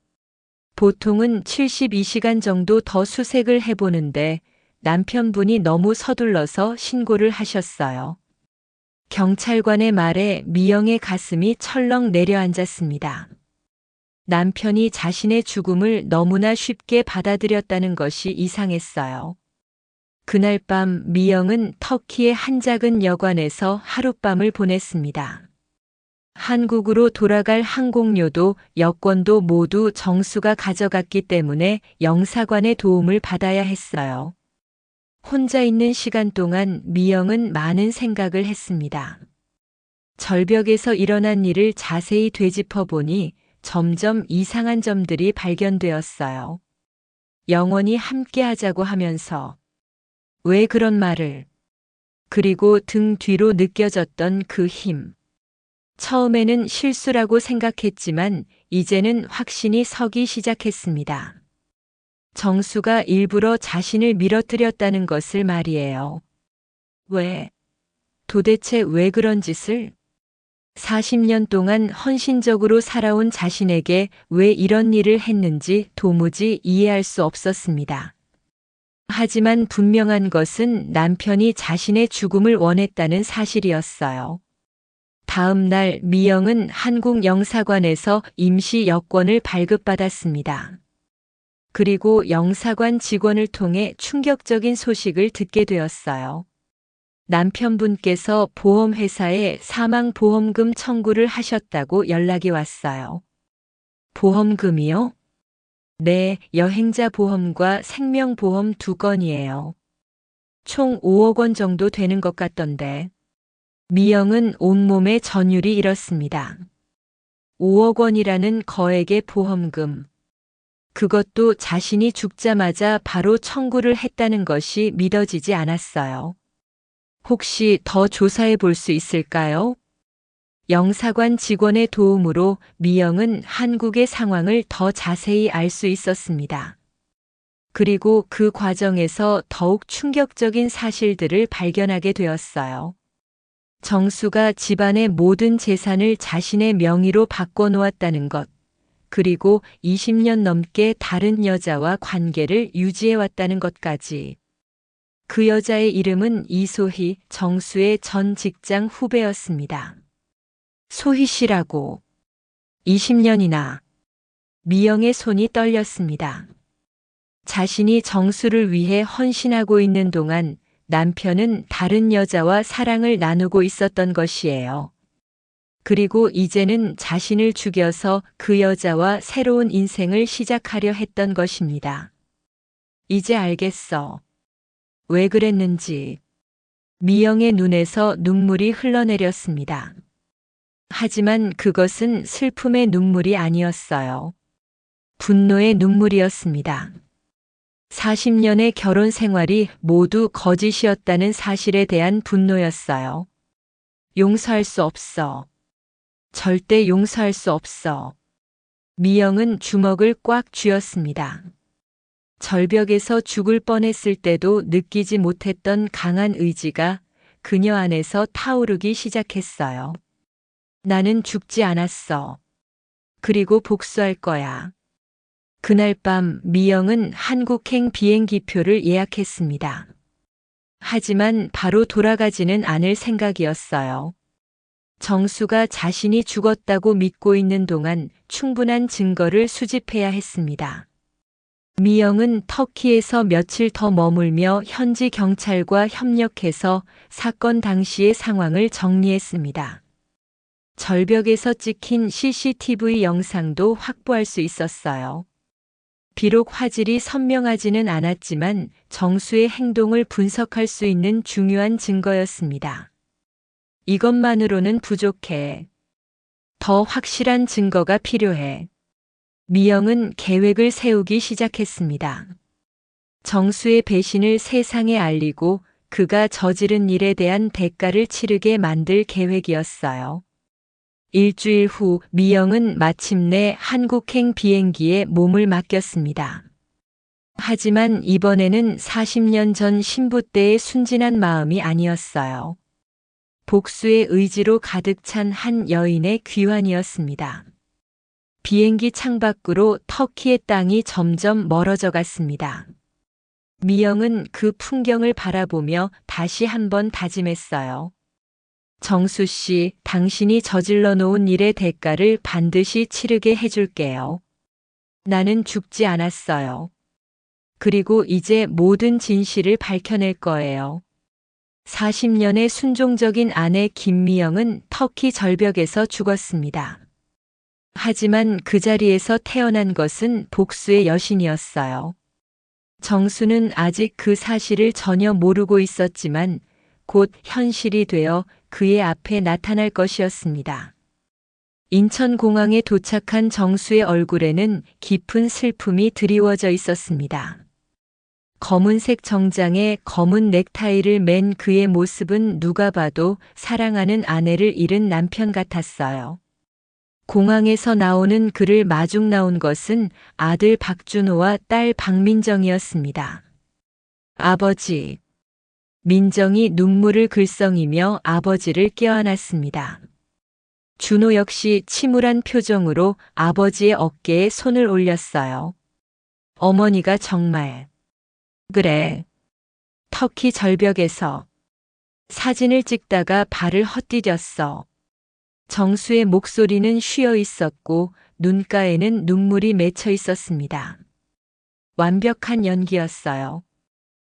보통은 72시간 정도 더 수색을 해보는데 남편분이 너무 서둘러서 신고를 하셨어요. 경찰관의 말에 미영의 가슴이 철렁 내려앉았습니다. 남편이 자신의 죽음을 너무나 쉽게 받아들였다는 것이 이상했어요. 그날 밤 미영은 터키의 한 작은 여관에서 하룻밤을 보냈습니다. 한국으로 돌아갈 항공료도 여권도 모두 정수가 가져갔기 때문에 영사관의 도움을 받아야 했어요. 혼자 있는 시간 동안 미영은 많은 생각을 했습니다. 절벽에서 일어난 일을 자세히 되짚어 보니 점점 이상한 점들이 발견되었어요. 영원히 함께 하자고 하면서 왜 그런 말을? 그리고 등 뒤로 느껴졌던 그 힘. 처음에는 실수라고 생각했지만 이제는 확신이 서기 시작했습니다. 정수가 일부러 자신을 밀어뜨렸다는 것을 말이에요. 왜? 도대체 왜 그런 짓을? 40년 동안 헌신적으로 살아온 자신에게 왜 이런 일을 했는지 도무지 이해할 수 없었습니다. 하지만 분명한 것은 남편이 자신의 죽음을 원했다는 사실이었어요. 다음 날 미영은 한국 영사관에서 임시 여권을 발급받았습니다. 그리고 영사관 직원을 통해 충격적인 소식을 듣게 되었어요. 남편분께서 보험회사에 사망보험금 청구를 하셨다고 연락이 왔어요. 보험금이요? 네, 여행자 보험과 생명보험 2건이에요. 총 5억 원 정도 되는 것 같던데. 미영은 온몸에 전율이 일었습니다. 5억 원이라는 거액의 보험금. 그것도 자신이 죽자마자 바로 청구를 했다는 것이 믿어지지 않았어요. 혹시 더 조사해 볼 수 있을까요? 영사관 직원의 도움으로 미영은 한국의 상황을 더 자세히 알 수 있었습니다. 그리고 그 과정에서 더욱 충격적인 사실들을 발견하게 되었어요. 정수가 집안의 모든 재산을 자신의 명의로 바꿔놓았다는 것, 그리고 20년 넘게 다른 여자와 관계를 유지해왔다는 것까지. 그 여자의 이름은 이소희, 정수의 전 직장 후배였습니다. 소희 씨라고. 20년이나. 미영의 손이 떨렸습니다. 자신이 정수를 위해 헌신하고 있는 동안 남편은 다른 여자와 사랑을 나누고 있었던 것이에요. 그리고 이제는 자신을 죽여서 그 여자와 새로운 인생을 시작하려 했던 것입니다. 이제 알겠어. 왜 그랬는지. 미영의 눈에서 눈물이 흘러내렸습니다. 하지만 그것은 슬픔의 눈물이 아니었어요. 분노의 눈물이었습니다. 40년의 결혼 생활이 모두 거짓이었다는 사실에 대한 분노였어요. 용서할 수 없어. 절대 용서할 수 없어. 미영은 주먹을 꽉 쥐었습니다. 절벽에서 죽을 뻔했을 때도 느끼지 못했던 강한 의지가 그녀 안에서 타오르기 시작했어요. 나는 죽지 않았어. 그리고 복수할 거야. 그날 밤 미영은 한국행 비행기표를 예약했습니다. 하지만 바로 돌아가지는 않을 생각이었어요. 정수가 자신이 죽었다고 믿고 있는 동안 충분한 증거를 수집해야 했습니다. 미영은 터키에서 며칠 더 머물며 현지 경찰과 협력해서 사건 당시의 상황을 정리했습니다. 절벽에서 찍힌 CCTV 영상도 확보할 수 있었어요. 비록 화질이 선명하지는 않았지만 정수의 행동을 분석할 수 있는 중요한 증거였습니다. 이것만으로는 부족해. 더 확실한 증거가 필요해. 미영은 계획을 세우기 시작했습니다. 정수의 배신을 세상에 알리고 그가 저지른 일에 대한 대가를 치르게 만들 계획이었어요. 일주일 후 미영은 마침내 한국행 비행기에 몸을 맡겼습니다. 하지만 이번에는 40년 전 신부 때의 순진한 마음이 아니었어요. 복수의 의지로 가득 찬 한 여인의 귀환이었습니다. 비행기 창밖으로 터키의 땅이 점점 멀어져 갔습니다. 미영은 그 풍경을 바라보며 다시 한번 다짐했어요. 정수 씨, 당신이 저질러 놓은 일의 대가를 반드시 치르게 해줄게요. 나는 죽지 않았어요. 그리고 이제 모든 진실을 밝혀낼 거예요. 40년의 순종적인 아내 김미영은 터키 절벽에서 죽었습니다. 하지만 그 자리에서 태어난 것은 복수의 여신이었어요. 정수는 아직 그 사실을 전혀 모르고 있었지만 곧 현실이 되어 그의 앞에 나타날 것이었습니다. 인천공항에 도착한 정수의 얼굴에는 깊은 슬픔이 드리워져 있었습니다. 검은색 정장에 검은 넥타이를 맨 그의 모습은 누가 봐도 사랑하는 아내를 잃은 남편 같았어요. 공항에서 나오는 그를 마중 나온 것은 아들 박준호와 딸 박민정이었습니다. 아버지. 민정이 눈물을 글썽이며 아버지를 껴안았습니다. 준호 역시 침울한 표정으로 아버지의 어깨에 손을 올렸어요. 어머니가 정말. 그래. 터키 절벽에서 사진을 찍다가 발을 헛디뎠어. 정수의 목소리는 쉬어 있었고 눈가에는 눈물이 맺혀 있었습니다. 완벽한 연기였어요.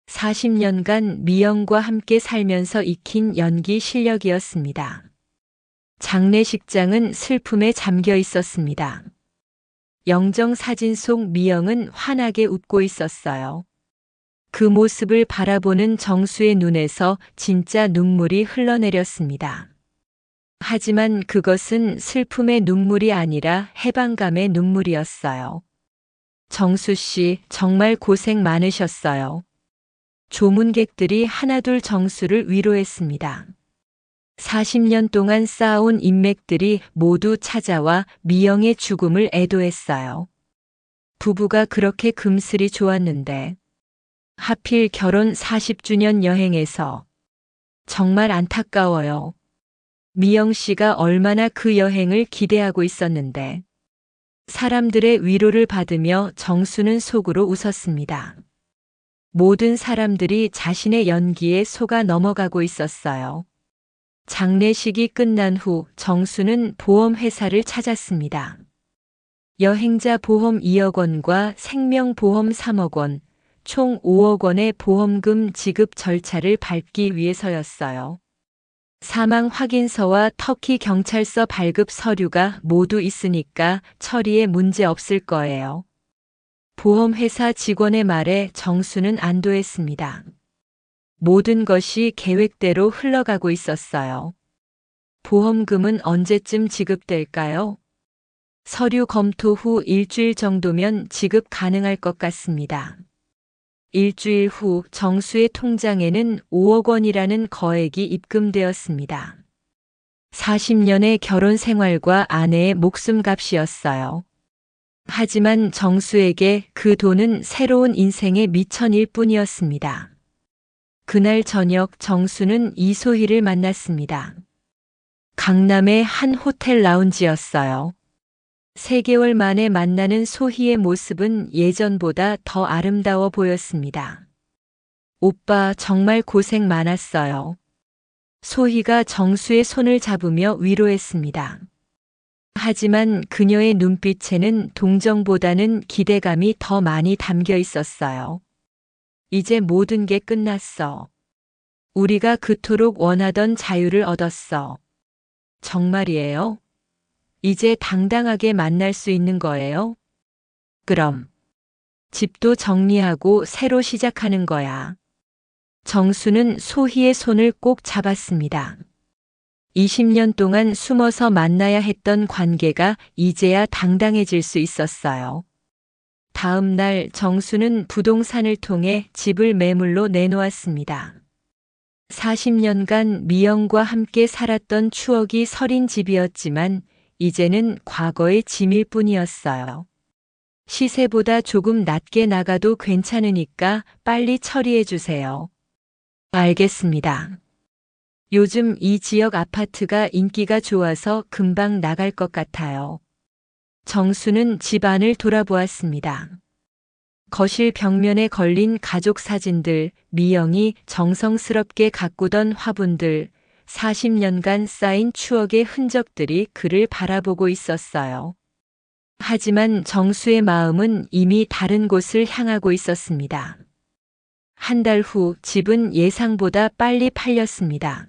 40년간 미영과 함께 살면서 익힌 연기 실력이었습니다. 장례식장은 슬픔에 잠겨 있었습니다. 영정 사진 속 미영은 환하게 웃고 있었어요. 그 모습을 바라보는 정수의 눈에서 진짜 눈물이 흘러내렸습니다. 하지만 그것은 슬픔의 눈물이 아니라 해방감의 눈물이었어요. 정수 씨, 정말 고생 많으셨어요. 조문객들이 하나둘 정수를 위로했습니다. 40년 동안 쌓아온 인맥들이 모두 찾아와 미영의 죽음을 애도했어요. 부부가 그렇게 금슬이 좋았는데 하필 결혼 40주년 여행에서 정말 안타까워요. 미영 씨가 얼마나 그 여행을 기대하고 있었는데 사람들의 위로를 받으며 정수는 속으로 웃었습니다. 모든 사람들이 자신의 연기에 속아 넘어가고 있었어요. 장례식이 끝난 후 정수는 보험회사를 찾았습니다. 여행자 보험 2억 원과 생명보험 3억 원, 총 5억 원의 보험금 지급 절차를 밟기 위해서였어요. 사망 확인서와 터키 경찰서 발급 서류가 모두 있으니까 처리에 문제 없을 거예요. 보험회사 직원의 말에 정수는 안도했습니다. 모든 것이 계획대로 흘러가고 있었어요. 보험금은 언제쯤 지급될까요? 서류 검토 후 일주일 정도면 지급 가능할 것 같습니다. 일주일 후 정수의 통장에는 5억 원이라는 거액이 입금되었습니다. 40년의 결혼 생활과 아내의 목숨값이었어요. 하지만 정수에게 그 돈은 새로운 인생의 미천일 뿐이었습니다. 그날 저녁 정수는 이소희를 만났습니다. 강남의 한 호텔 라운지였어요. 3개월 만에 만나는 소희의 모습은 예전보다 더 아름다워 보였습니다. 오빠 정말 고생 많았어요. 소희가 정수의 손을 잡으며 위로했습니다. 하지만 그녀의 눈빛에는 동정보다는 기대감이 더 많이 담겨 있었어요. 이제 모든 게 끝났어. 우리가 그토록 원하던 자유를 얻었어. 정말이에요? 이제 당당하게 만날 수 있는 거예요? 그럼 집도 정리하고 새로 시작하는 거야. 정수는 소희의 손을 꼭 잡았습니다. 20년 동안 숨어서 만나야 했던 관계가 이제야 당당해질 수 있었어요. 다음 날 정수는 부동산을 통해 집을 매물로 내놓았습니다. 40년간 미영과 함께 살았던 추억이 서린 집이었지만 이제는 과거의 짐일 뿐이었어요. 시세보다 조금 낮게 나가도 괜찮으니까 빨리 처리해 주세요. 알겠습니다. 요즘 이 지역 아파트가 인기가 좋아서 금방 나갈 것 같아요. 정수는 집 안을 돌아보았습니다. 거실 벽면에 걸린 가족 사진들, 미영이 정성스럽게 가꾸던 화분들, 40년간 쌓인 추억의 흔적들이 그를 바라보고 있었어요. 하지만 정수의 마음은 이미 다른 곳을 향하고 있었습니다. 한 달 후 집은 예상보다 빨리 팔렸습니다.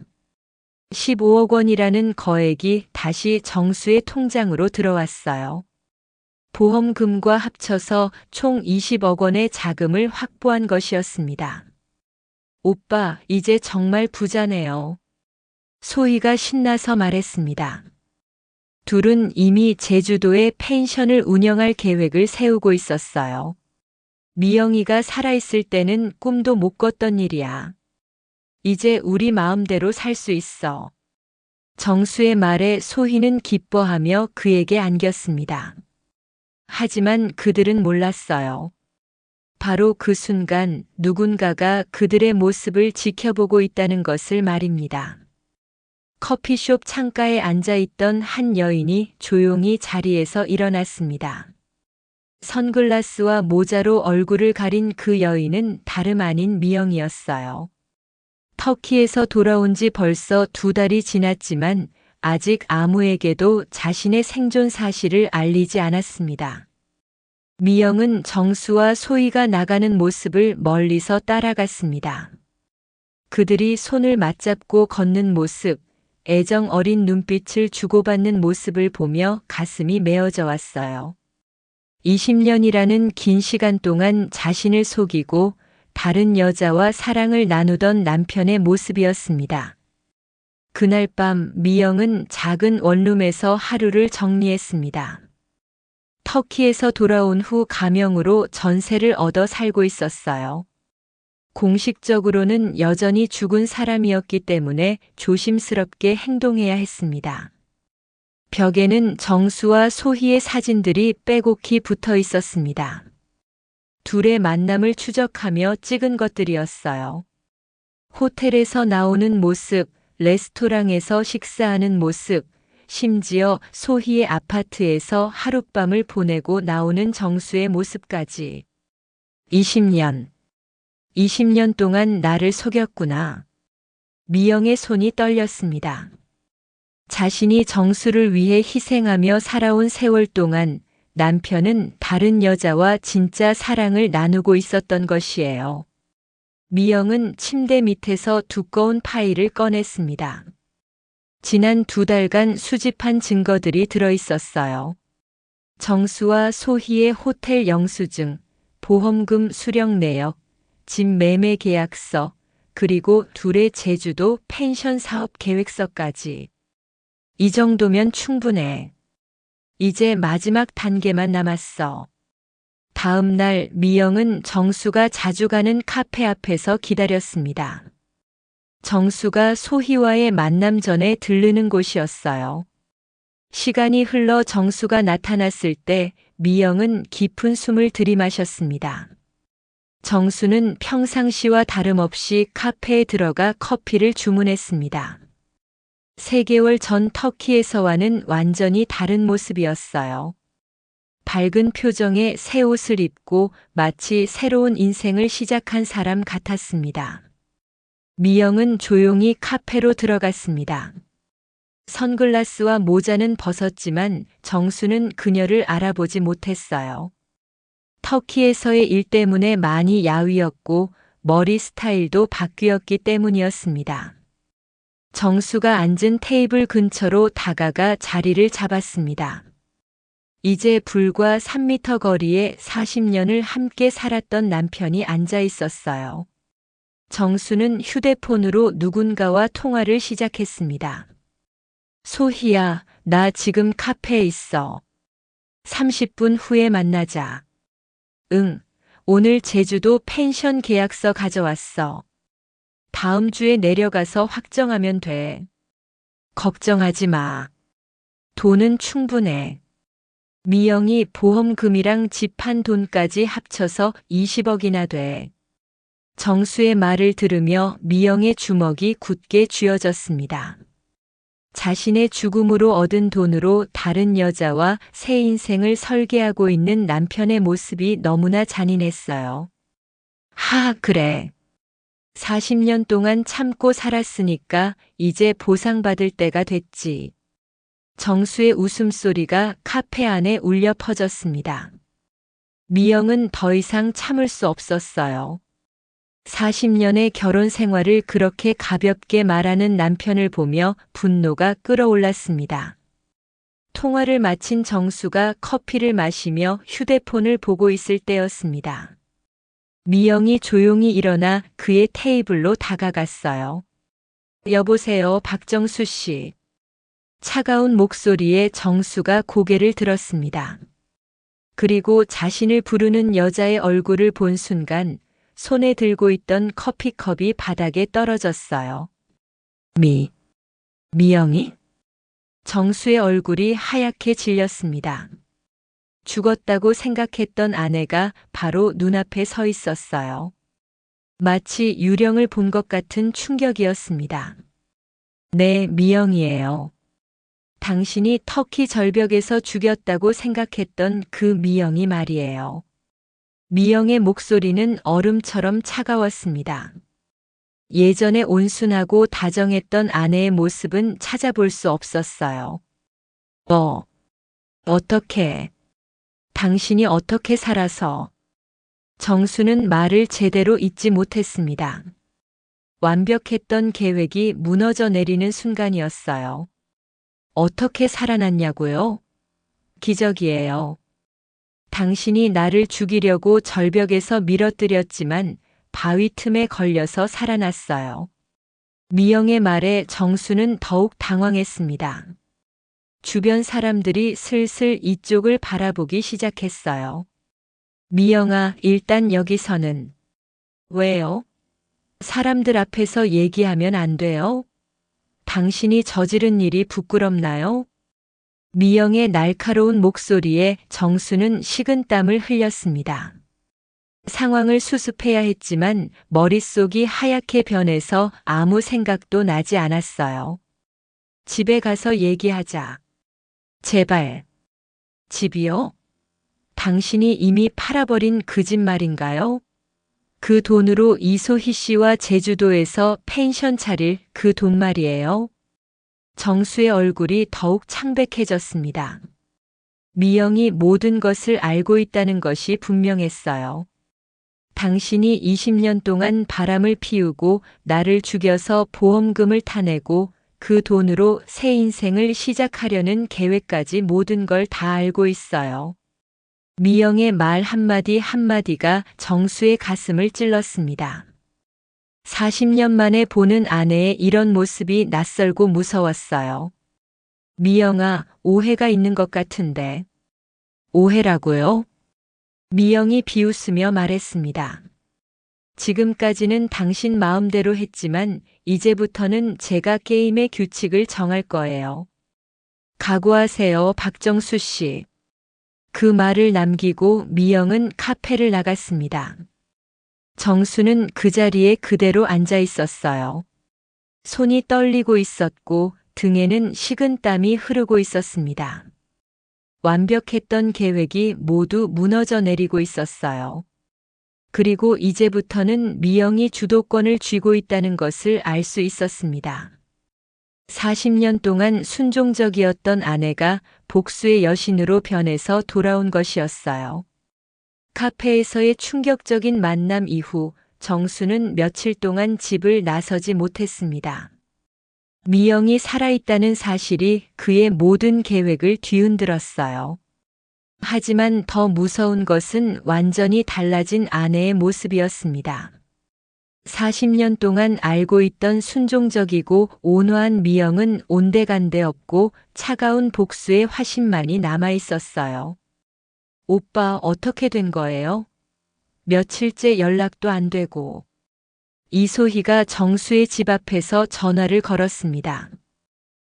15억 원이라는 거액이 다시 정수의 통장으로 들어왔어요. 보험금과 합쳐서 총 20억 원의 자금을 확보한 것이었습니다. 오빠, 이제 정말 부자네요. 소희가 신나서 말했습니다. 둘은 이미 제주도에 펜션을 운영할 계획을 세우고 있었어요. 미영이가 살아있을 때는 꿈도 못 꿨던 일이야. 이제 우리 마음대로 살 수 있어. 정수의 말에 소희는 기뻐하며 그에게 안겼습니다. 하지만 그들은 몰랐어요. 바로 그 순간 누군가가 그들의 모습을 지켜보고 있다는 것을 말입니다. 커피숍 창가에 앉아있던 한 여인이 조용히 자리에서 일어났습니다. 선글라스와 모자로 얼굴을 가린 그 여인은 다름 아닌 미영이었어요. 터키에서 돌아온 지 벌써 2달이 지났지만 아직 아무에게도 자신의 생존 사실을 알리지 않았습니다. 미영은 정수와 소희가 나가는 모습을 멀리서 따라갔습니다. 그들이 손을 맞잡고 걷는 모습, 애정 어린 눈빛을 주고받는 모습을 보며 가슴이 메어져 왔어요. 20년이라는 긴 시간 동안 자신을 속이고 다른 여자와 사랑을 나누던 남편의 모습이었습니다. 그날 밤 미영은 작은 원룸에서 하루를 정리했습니다. 터키에서 돌아온 후 가명으로 전세를 얻어 살고 있었어요. 공식적으로는 여전히 죽은 사람이었기 때문에 조심스럽게 행동해야 했습니다. 벽에는 정수와 소희의 사진들이 빼곡히 붙어 있었습니다. 둘의 만남을 추적하며 찍은 것들이었어요. 호텔에서 나오는 모습, 레스토랑에서 식사하는 모습, 심지어 소희의 아파트에서 하룻밤을 보내고 나오는 정수의 모습까지. 20년 동안 나를 속였구나. 미영의 손이 떨렸습니다. 자신이 정수를 위해 희생하며 살아온 세월 동안 남편은 다른 여자와 진짜 사랑을 나누고 있었던 것이에요. 미영은 침대 밑에서 두꺼운 파일을 꺼냈습니다. 지난 2달간 수집한 증거들이 들어있었어요. 정수와 소희의 호텔 영수증, 보험금 수령 내역, 집 매매 계약서, 그리고 둘의 제주도 펜션 사업 계획서까지. 이 정도면 충분해. 이제 마지막 단계만 남았어. 다음 날 미영은 정수가 자주 가는 카페 앞에서 기다렸습니다. 정수가 소희와의 만남 전에 들르는 곳이었어요. 시간이 흘러 정수가 나타났을 때 미영은 깊은 숨을 들이마셨습니다. 정수는 평상시와 다름없이 카페에 들어가 커피를 주문했습니다. 3개월 전 터키에서와는 완전히 다른 모습이었어요. 밝은 표정에 새 옷을 입고 마치 새로운 인생을 시작한 사람 같았습니다. 미영은 조용히 카페로 들어갔습니다. 선글라스와 모자는 벗었지만 정수는 그녀를 알아보지 못했어요. 터키에서의 일 때문에 많이 야위었고 머리 스타일도 바뀌었기 때문이었습니다. 정수가 앉은 테이블 근처로 다가가 자리를 잡았습니다. 이제 불과 3m 거리에 40년을 함께 살았던 남편이 앉아 있었어요. 정수는 휴대폰으로 누군가와 통화를 시작했습니다. 소희야, 나 지금 카페에 있어. 30분 후에 만나자. 응, 오늘 제주도 펜션 계약서 가져왔어. 다음 주에 내려가서 확정하면 돼. 걱정하지 마. 돈은 충분해. 미영이 보험금이랑 집 한 돈까지 합쳐서 20억이나 돼. 정수의 말을 들으며 미영의 주먹이 굳게 쥐어졌습니다. 자신의 죽음으로 얻은 돈으로 다른 여자와 새 인생을 설계하고 있는 남편의 모습이 너무나 잔인했어요. 그래. 40년 동안 참고 살았으니까 이제 보상받을 때가 됐지. 정수의 웃음소리가 카페 안에 울려 퍼졌습니다. 미영은 더 이상 참을 수 없었어요. 40년의 결혼 생활을 그렇게 가볍게 말하는 남편을 보며 분노가 끓어올랐습니다. 통화를 마친 정수가 커피를 마시며 휴대폰을 보고 있을 때였습니다. 미영이 조용히 일어나 그의 테이블로 다가갔어요. 여보세요, 박정수 씨. 차가운 목소리에 정수가 고개를 들었습니다. 그리고 자신을 부르는 여자의 얼굴을 본 순간 손에 들고 있던 커피컵이 바닥에 떨어졌어요. 미영이? 정수의 얼굴이 하얗게 질렸습니다. 죽었다고 생각했던 아내가 바로 눈앞에 서 있었어요. 마치 유령을 본 것 같은 충격이었습니다. 네, 미영이에요. 당신이 터키 절벽에서 죽였다고 생각했던 그 미영이 말이에요. 미영의 목소리는 얼음처럼 차가웠습니다. 예전에 온순하고 다정했던 아내의 모습은 찾아볼 수 없었어요. 어떻게? 당신이 어떻게 살아서? 정수는 말을 제대로 잇지 못했습니다. 완벽했던 계획이 무너져 내리는 순간이었어요. 어떻게 살아났냐고요? 기적이에요. 당신이 나를 죽이려고 절벽에서 밀어뜨렸지만 바위 틈에 걸려서 살아났어요. 미영의 말에 정수는 더욱 당황했습니다. 주변 사람들이 슬슬 이쪽을 바라보기 시작했어요. 미영아, 일단 여기서는. 왜요? 사람들 앞에서 얘기하면 안 돼요? 당신이 저지른 일이 부끄럽나요? 미영의 날카로운 목소리에 정수는 식은땀을 흘렸습니다. 상황을 수습해야 했지만 머릿속이 하얗게 변해서 아무 생각도 나지 않았어요. 집에 가서 얘기하자. 제발. 집이요? 당신이 이미 팔아버린 그 집 말인가요? 그 돈으로 이소희 씨와 제주도에서 펜션 차릴 그 돈 말이에요? 정수의 얼굴이 더욱 창백해졌습니다. 미영이 모든 것을 알고 있다는 것이 분명했어요. 당신이 20년 동안 바람을 피우고 나를 죽여서 보험금을 타내고 그 돈으로 새 인생을 시작하려는 계획까지 모든 걸 다 알고 있어요. 미영의 말 한마디 한마디가 정수의 가슴을 찔렀습니다. 40년 만에 보는 아내의 이런 모습이 낯설고 무서웠어요. 미영아, 오해가 있는 것 같은데. 오해라고요? 미영이 비웃으며 말했습니다. 지금까지는 당신 마음대로 했지만 이제부터는 제가 게임의 규칙을 정할 거예요. 각오하세요, 박정수 씨. 그 말을 남기고 미영은 카페를 나갔습니다. 정수는 그 자리에 그대로 앉아 있었어요. 손이 떨리고 있었고 등에는 식은땀이 흐르고 있었습니다. 완벽했던 계획이 모두 무너져 내리고 있었어요. 그리고 이제부터는 미영이 주도권을 쥐고 있다는 것을 알 수 있었습니다. 40년 동안 순종적이었던 아내가 복수의 여신으로 변해서 돌아온 것이었어요. 카페에서의 충격적인 만남 이후 정수는 며칠 동안 집을 나서지 못했습니다. 미영이 살아있다는 사실이 그의 모든 계획을 뒤흔들었어요. 하지만 더 무서운 것은 완전히 달라진 아내의 모습이었습니다. 40년 동안 알고 있던 순종적이고 온화한 미영은 온데간데 없고 차가운 복수의 화신만이 남아 있었어요. 오빠, 어떻게 된 거예요? 며칠째 연락도 안 되고. 이소희가 정수의 집 앞에서 전화를 걸었습니다.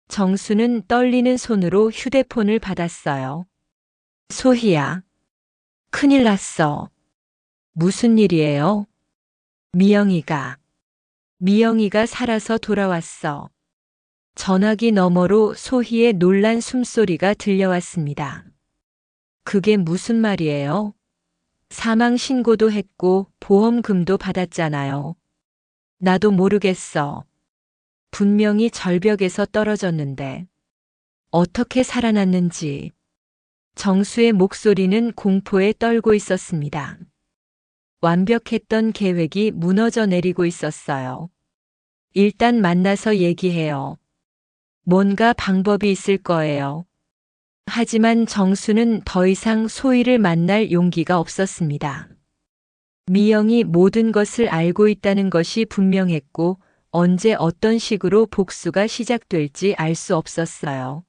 정수는 떨리는 손으로 휴대폰을 받았어요. 소희야. 큰일 났어. 무슨 일이에요? 미영이가 살아서 돌아왔어. 전화기 너머로 소희의 놀란 숨소리가 들려왔습니다. 그게 무슨 말이에요? 사망 신고도 했고 보험금도 받았잖아요. 나도 모르겠어. 분명히 절벽에서 떨어졌는데. 어떻게 살아났는지. 정수의 목소리는 공포에 떨고 있었습니다. 완벽했던 계획이 무너져 내리고 있었어요. 일단 만나서 얘기해요. 뭔가 방법이 있을 거예요. 하지만 정수는 더 이상 소희를 만날 용기가 없었습니다. 미영이 모든 것을 알고 있다는 것이 분명했고 언제 어떤 식으로 복수가 시작될지 알 수 없었어요.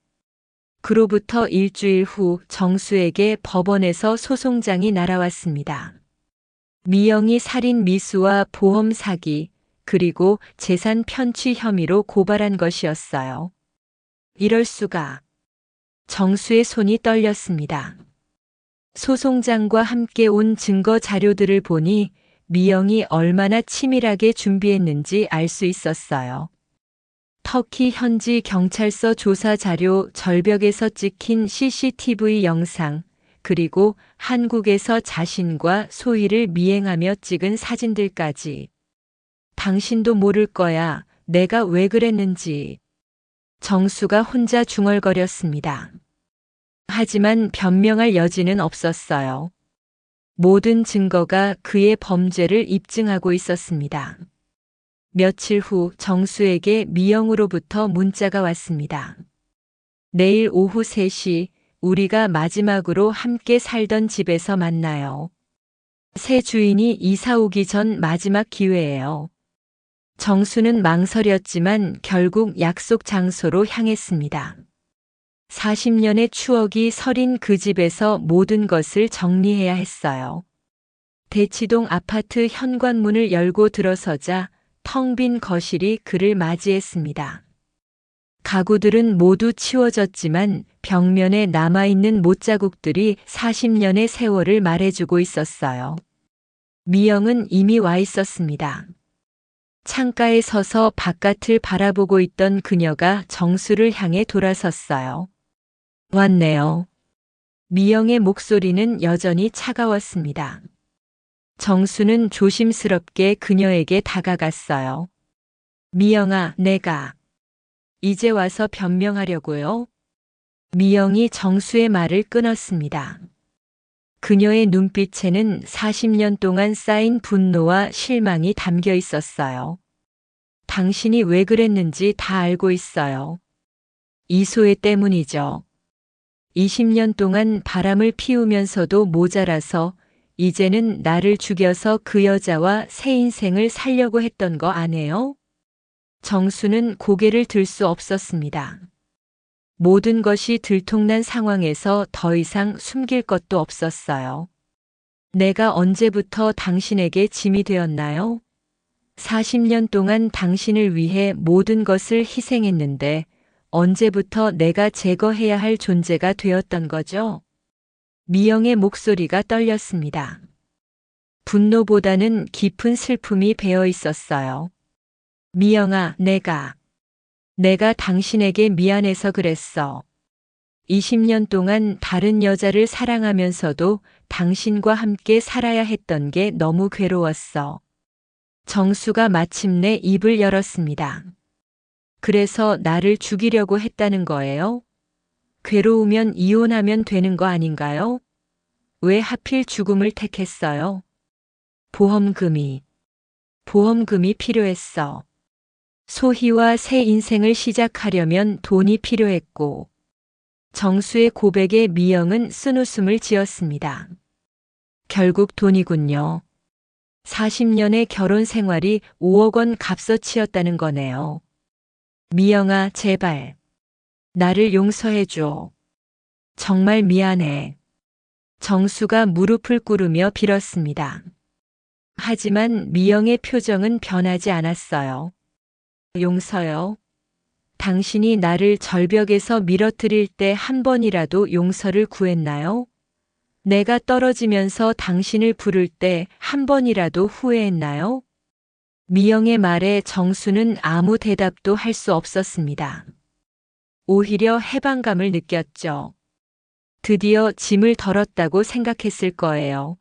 그로부터 일주일 후 정수에게 법원에서 소송장이 날아왔습니다. 미영이 살인 미수와 보험 사기, 그리고 재산 편취 혐의로 고발한 것이었어요. 이럴 수가. 정수의 손이 떨렸습니다. 소송장과 함께 온 증거 자료들을 보니 미영이 얼마나 치밀하게 준비했는지 알 수 있었어요. 터키 현지 경찰서 조사 자료, 절벽에서 찍힌 CCTV 영상, 그리고 한국에서 자신과 소희를 미행하며 찍은 사진들까지. 당신도 모를 거야. 내가 왜 그랬는지. 정수가 혼자 중얼거렸습니다. 하지만 변명할 여지는 없었어요. 모든 증거가 그의 범죄를 입증하고 있었습니다. 며칠 후 정수에게 미영으로부터 문자가 왔습니다. 내일 오후 3시 우리가 마지막으로 함께 살던 집에서 만나요. 새 주인이 이사 오기 전 마지막 기회예요. 정수는 망설였지만 결국 약속 장소로 향했습니다. 40년의 추억이 서린 그 집에서 모든 것을 정리해야 했어요. 대치동 아파트 현관문을 열고 들어서자 텅 빈 거실이 그를 맞이했습니다. 가구들은 모두 치워졌지만 벽면에 남아있는 못자국들이 40년의 세월을 말해주고 있었어요. 미영은 이미 와 있었습니다. 창가에 서서 바깥을 바라보고 있던 그녀가 정수를 향해 돌아섰어요. 왔네요. 미영의 목소리는 여전히 차가웠습니다. 정수는 조심스럽게 그녀에게 다가갔어요. 미영아, 내가 이제 와서 변명하려고요. 미영이 정수의 말을 끊었습니다. 그녀의 눈빛에는 40년 동안 쌓인 분노와 실망이 담겨 있었어요. 당신이 왜 그랬는지 다 알고 있어요. 이소혜 때문이죠. 20년 동안 바람을 피우면서도 모자라서 이제는 나를 죽여서 그 여자와 새 인생을 살려고 했던 거 아네요? 정수는 고개를 들 수 없었습니다. 모든 것이 들통난 상황에서 더 이상 숨길 것도 없었어요. 내가 언제부터 당신에게 짐이 되었나요? 40년 동안 당신을 위해 모든 것을 희생했는데 언제부터 내가 제거해야 할 존재가 되었던 거죠? 미영의 목소리가 떨렸습니다. 분노보다는 깊은 슬픔이 배어 있었어요. 미영아, 내가 당신에게 미안해서 그랬어. 20년 동안 다른 여자를 사랑하면서도 당신과 함께 살아야 했던 게 너무 괴로웠어. 정수가 마침내 입을 열었습니다. 그래서 나를 죽이려고 했다는 거예요? 괴로우면 이혼하면 되는 거 아닌가요? 왜 하필 죽음을 택했어요? 보험금이 필요했어. 소희와 새 인생을 시작하려면 돈이 필요했고, 정수의 고백에 미영은 쓴웃음을 지었습니다. 결국 돈이군요. 40년의 결혼 생활이 5억 원 값어치였다는 거네요. 미영아, 제발. 나를 용서해줘. 정말 미안해. 정수가 무릎을 꿇으며 빌었습니다. 하지만 미영의 표정은 변하지 않았어요. 용서요? 당신이 나를 절벽에서 밀어뜨릴 때 한 번이라도 용서를 구했나요? 내가 떨어지면서 당신을 부를 때 한 번이라도 후회했나요? 미영의 말에 정수는 아무 대답도 할 수 없었습니다. 오히려 해방감을 느꼈죠. 드디어 짐을 덜었다고 생각했을 거예요.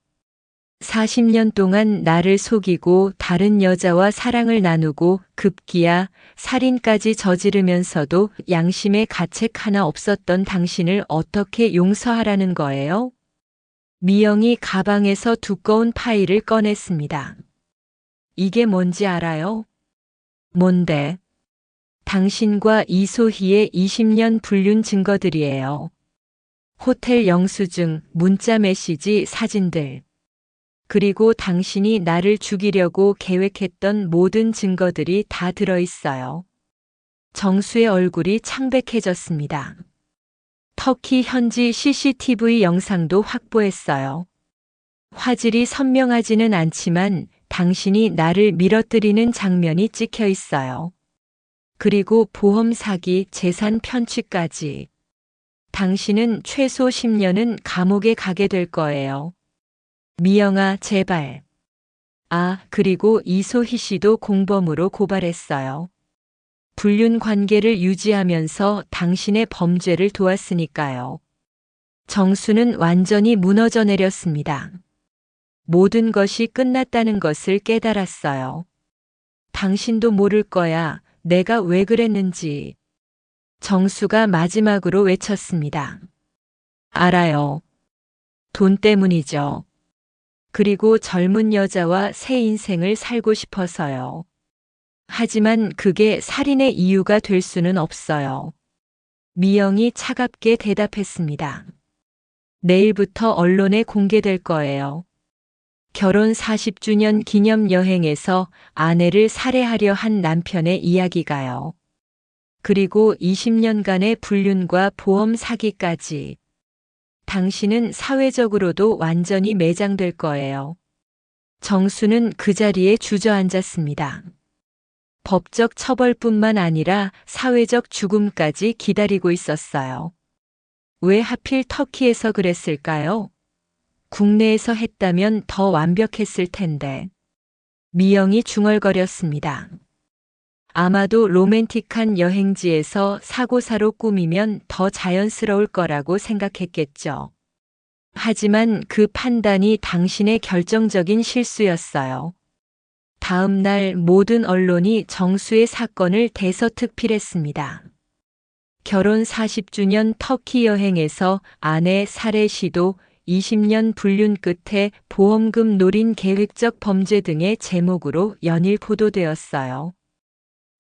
40년 동안 나를 속이고 다른 여자와 사랑을 나누고 급기야 살인까지 저지르면서도 양심의 가책 하나 없었던 당신을 어떻게 용서하라는 거예요? 미영이 가방에서 두꺼운 파일을 꺼냈습니다. 이게 뭔지 알아요? 뭔데? 당신과 이소희의 20년 불륜 증거들이에요. 호텔 영수증, 문자 메시지, 사진들. 그리고 당신이 나를 죽이려고 계획했던 모든 증거들이 다 들어있어요. 정수의 얼굴이 창백해졌습니다. 터키 현지 CCTV 영상도 확보했어요. 화질이 선명하지는 않지만 당신이 나를 밀어뜨리는 장면이 찍혀 있어요. 그리고 보험 사기, 재산 편취까지. 당신은 최소 10년은 감옥에 가게 될 거예요. 미영아, 제발. 아, 그리고 이소희 씨도 공범으로 고발했어요. 불륜 관계를 유지하면서 당신의 범죄를 도왔으니까요. 정수는 완전히 무너져 내렸습니다. 모든 것이 끝났다는 것을 깨달았어요. 당신도 모를 거야. 내가 왜 그랬는지. 정수가 마지막으로 외쳤습니다. 알아요. 돈 때문이죠. 그리고 젊은 여자와 새 인생을 살고 싶어서요. 하지만 그게 살인의 이유가 될 수는 없어요. 미영이 차갑게 대답했습니다. 내일부터 언론에 공개될 거예요. 결혼 40주년 기념 여행에서 아내를 살해하려 한 남편의 이야기가요. 그리고 20년간의 불륜과 보험 사기까지. 당신은 사회적으로도 완전히 매장될 거예요. 정수는 그 자리에 주저앉았습니다. 법적 처벌뿐만 아니라 사회적 죽음까지 기다리고 있었어요. 왜 하필 터키에서 그랬을까요? 국내에서 했다면 더 완벽했을 텐데. 미영이 중얼거렸습니다. 아마도 로맨틱한 여행지에서 사고사로 꾸미면 더 자연스러울 거라고 생각했겠죠. 하지만 그 판단이 당신의 결정적인 실수였어요. 다음 날 모든 언론이 정수의 사건을 대서특필했습니다. 결혼 40주년 터키 여행에서 아내 살해 시도, 20년 불륜 끝에 보험금 노린 계획적 범죄 등의 제목으로 연일 보도되었어요.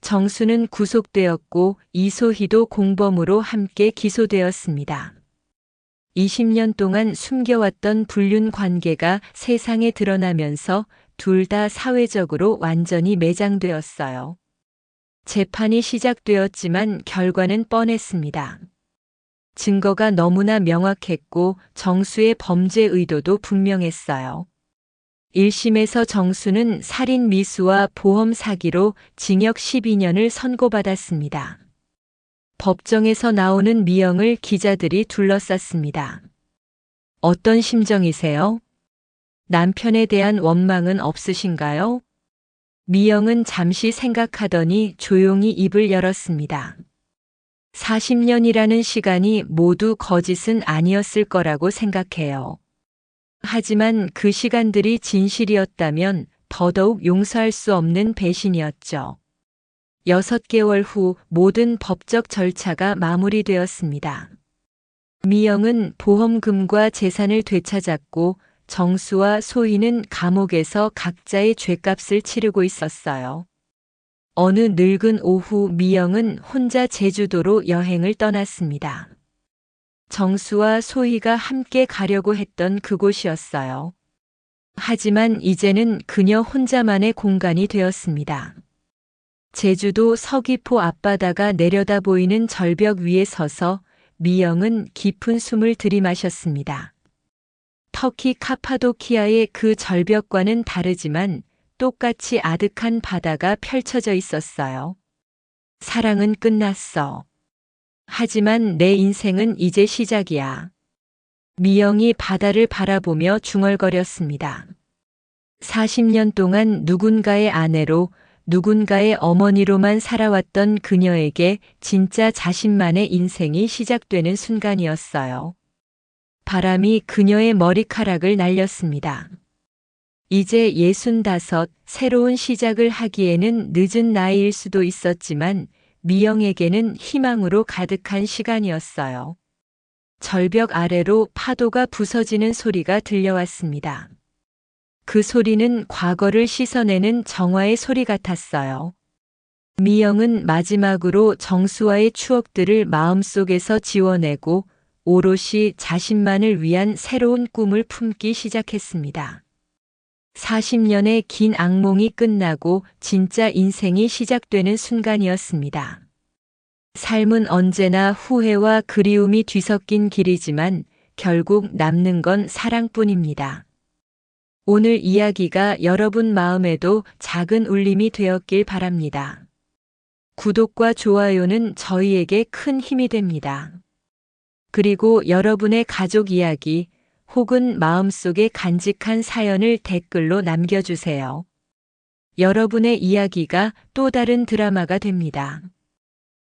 정수는 구속되었고 이소희도 공범으로 함께 기소되었습니다. 20년 동안 숨겨왔던 불륜 관계가 세상에 드러나면서 둘 다 사회적으로 완전히 매장되었어요. 재판이 시작되었지만 결과는 뻔했습니다. 증거가 너무나 명확했고 정수의 범죄 의도도 분명했어요. 1심에서 정수는 살인 미수와 보험 사기로 징역 12년을 선고받았습니다. 법정에서 나오는 미영을 기자들이 둘러쌌습니다. 어떤 심정이세요? 남편에 대한 원망은 없으신가요? 미영은 잠시 생각하더니 조용히 입을 열었습니다. 40년이라는 시간이 모두 거짓은 아니었을 거라고 생각해요. 하지만 그 시간들이 진실이었다면 더더욱 용서할 수 없는 배신이었죠. 6개월 후 모든 법적 절차가 마무리되었습니다. 미영은 보험금과 재산을 되찾았고 정수와 소희는 감옥에서 각자의 죗값을 치르고 있었어요. 어느 늙은 오후 미영은 혼자 제주도로 여행을 떠났습니다. 정수와 소희가 함께 가려고 했던 그곳이었어요. 하지만 이제는 그녀 혼자만의 공간이 되었습니다. 제주도 서귀포 앞바다가 내려다 보이는 절벽 위에 서서 미영은 깊은 숨을 들이마셨습니다. 터키 카파도키아의 그 절벽과는 다르지만 똑같이 아득한 바다가 펼쳐져 있었어요. 사랑은 끝났어. 하지만 내 인생은 이제 시작이야. 미영이 바다를 바라보며 중얼거렸습니다. 40년 동안 누군가의 아내로, 누군가의 어머니로만 살아왔던 그녀에게 진짜 자신만의 인생이 시작되는 순간이었어요. 바람이 그녀의 머리카락을 날렸습니다. 이제 65, 새로운 시작을 하기에는 늦은 나이일 수도 있었지만 미영에게는 희망으로 가득한 시간이었어요. 절벽 아래로 파도가 부서지는 소리가 들려왔습니다. 그 소리는 과거를 씻어내는 정화의 소리 같았어요. 미영은 마지막으로 정수와의 추억들을 마음속에서 지워내고 오롯이 자신만을 위한 새로운 꿈을 품기 시작했습니다. 40년의 긴 악몽이 끝나고 진짜 인생이 시작되는 순간이었습니다. 삶은 언제나 후회와 그리움이 뒤섞인 길이지만 결국 남는 건 사랑뿐입니다. 오늘 이야기가 여러분 마음에도 작은 울림이 되었길 바랍니다. 구독과 좋아요는 저희에게 큰 힘이 됩니다. 그리고 여러분의 가족 이야기 혹은 마음속에 간직한 사연을 댓글로 남겨주세요. 여러분의 이야기가 또 다른 드라마가 됩니다.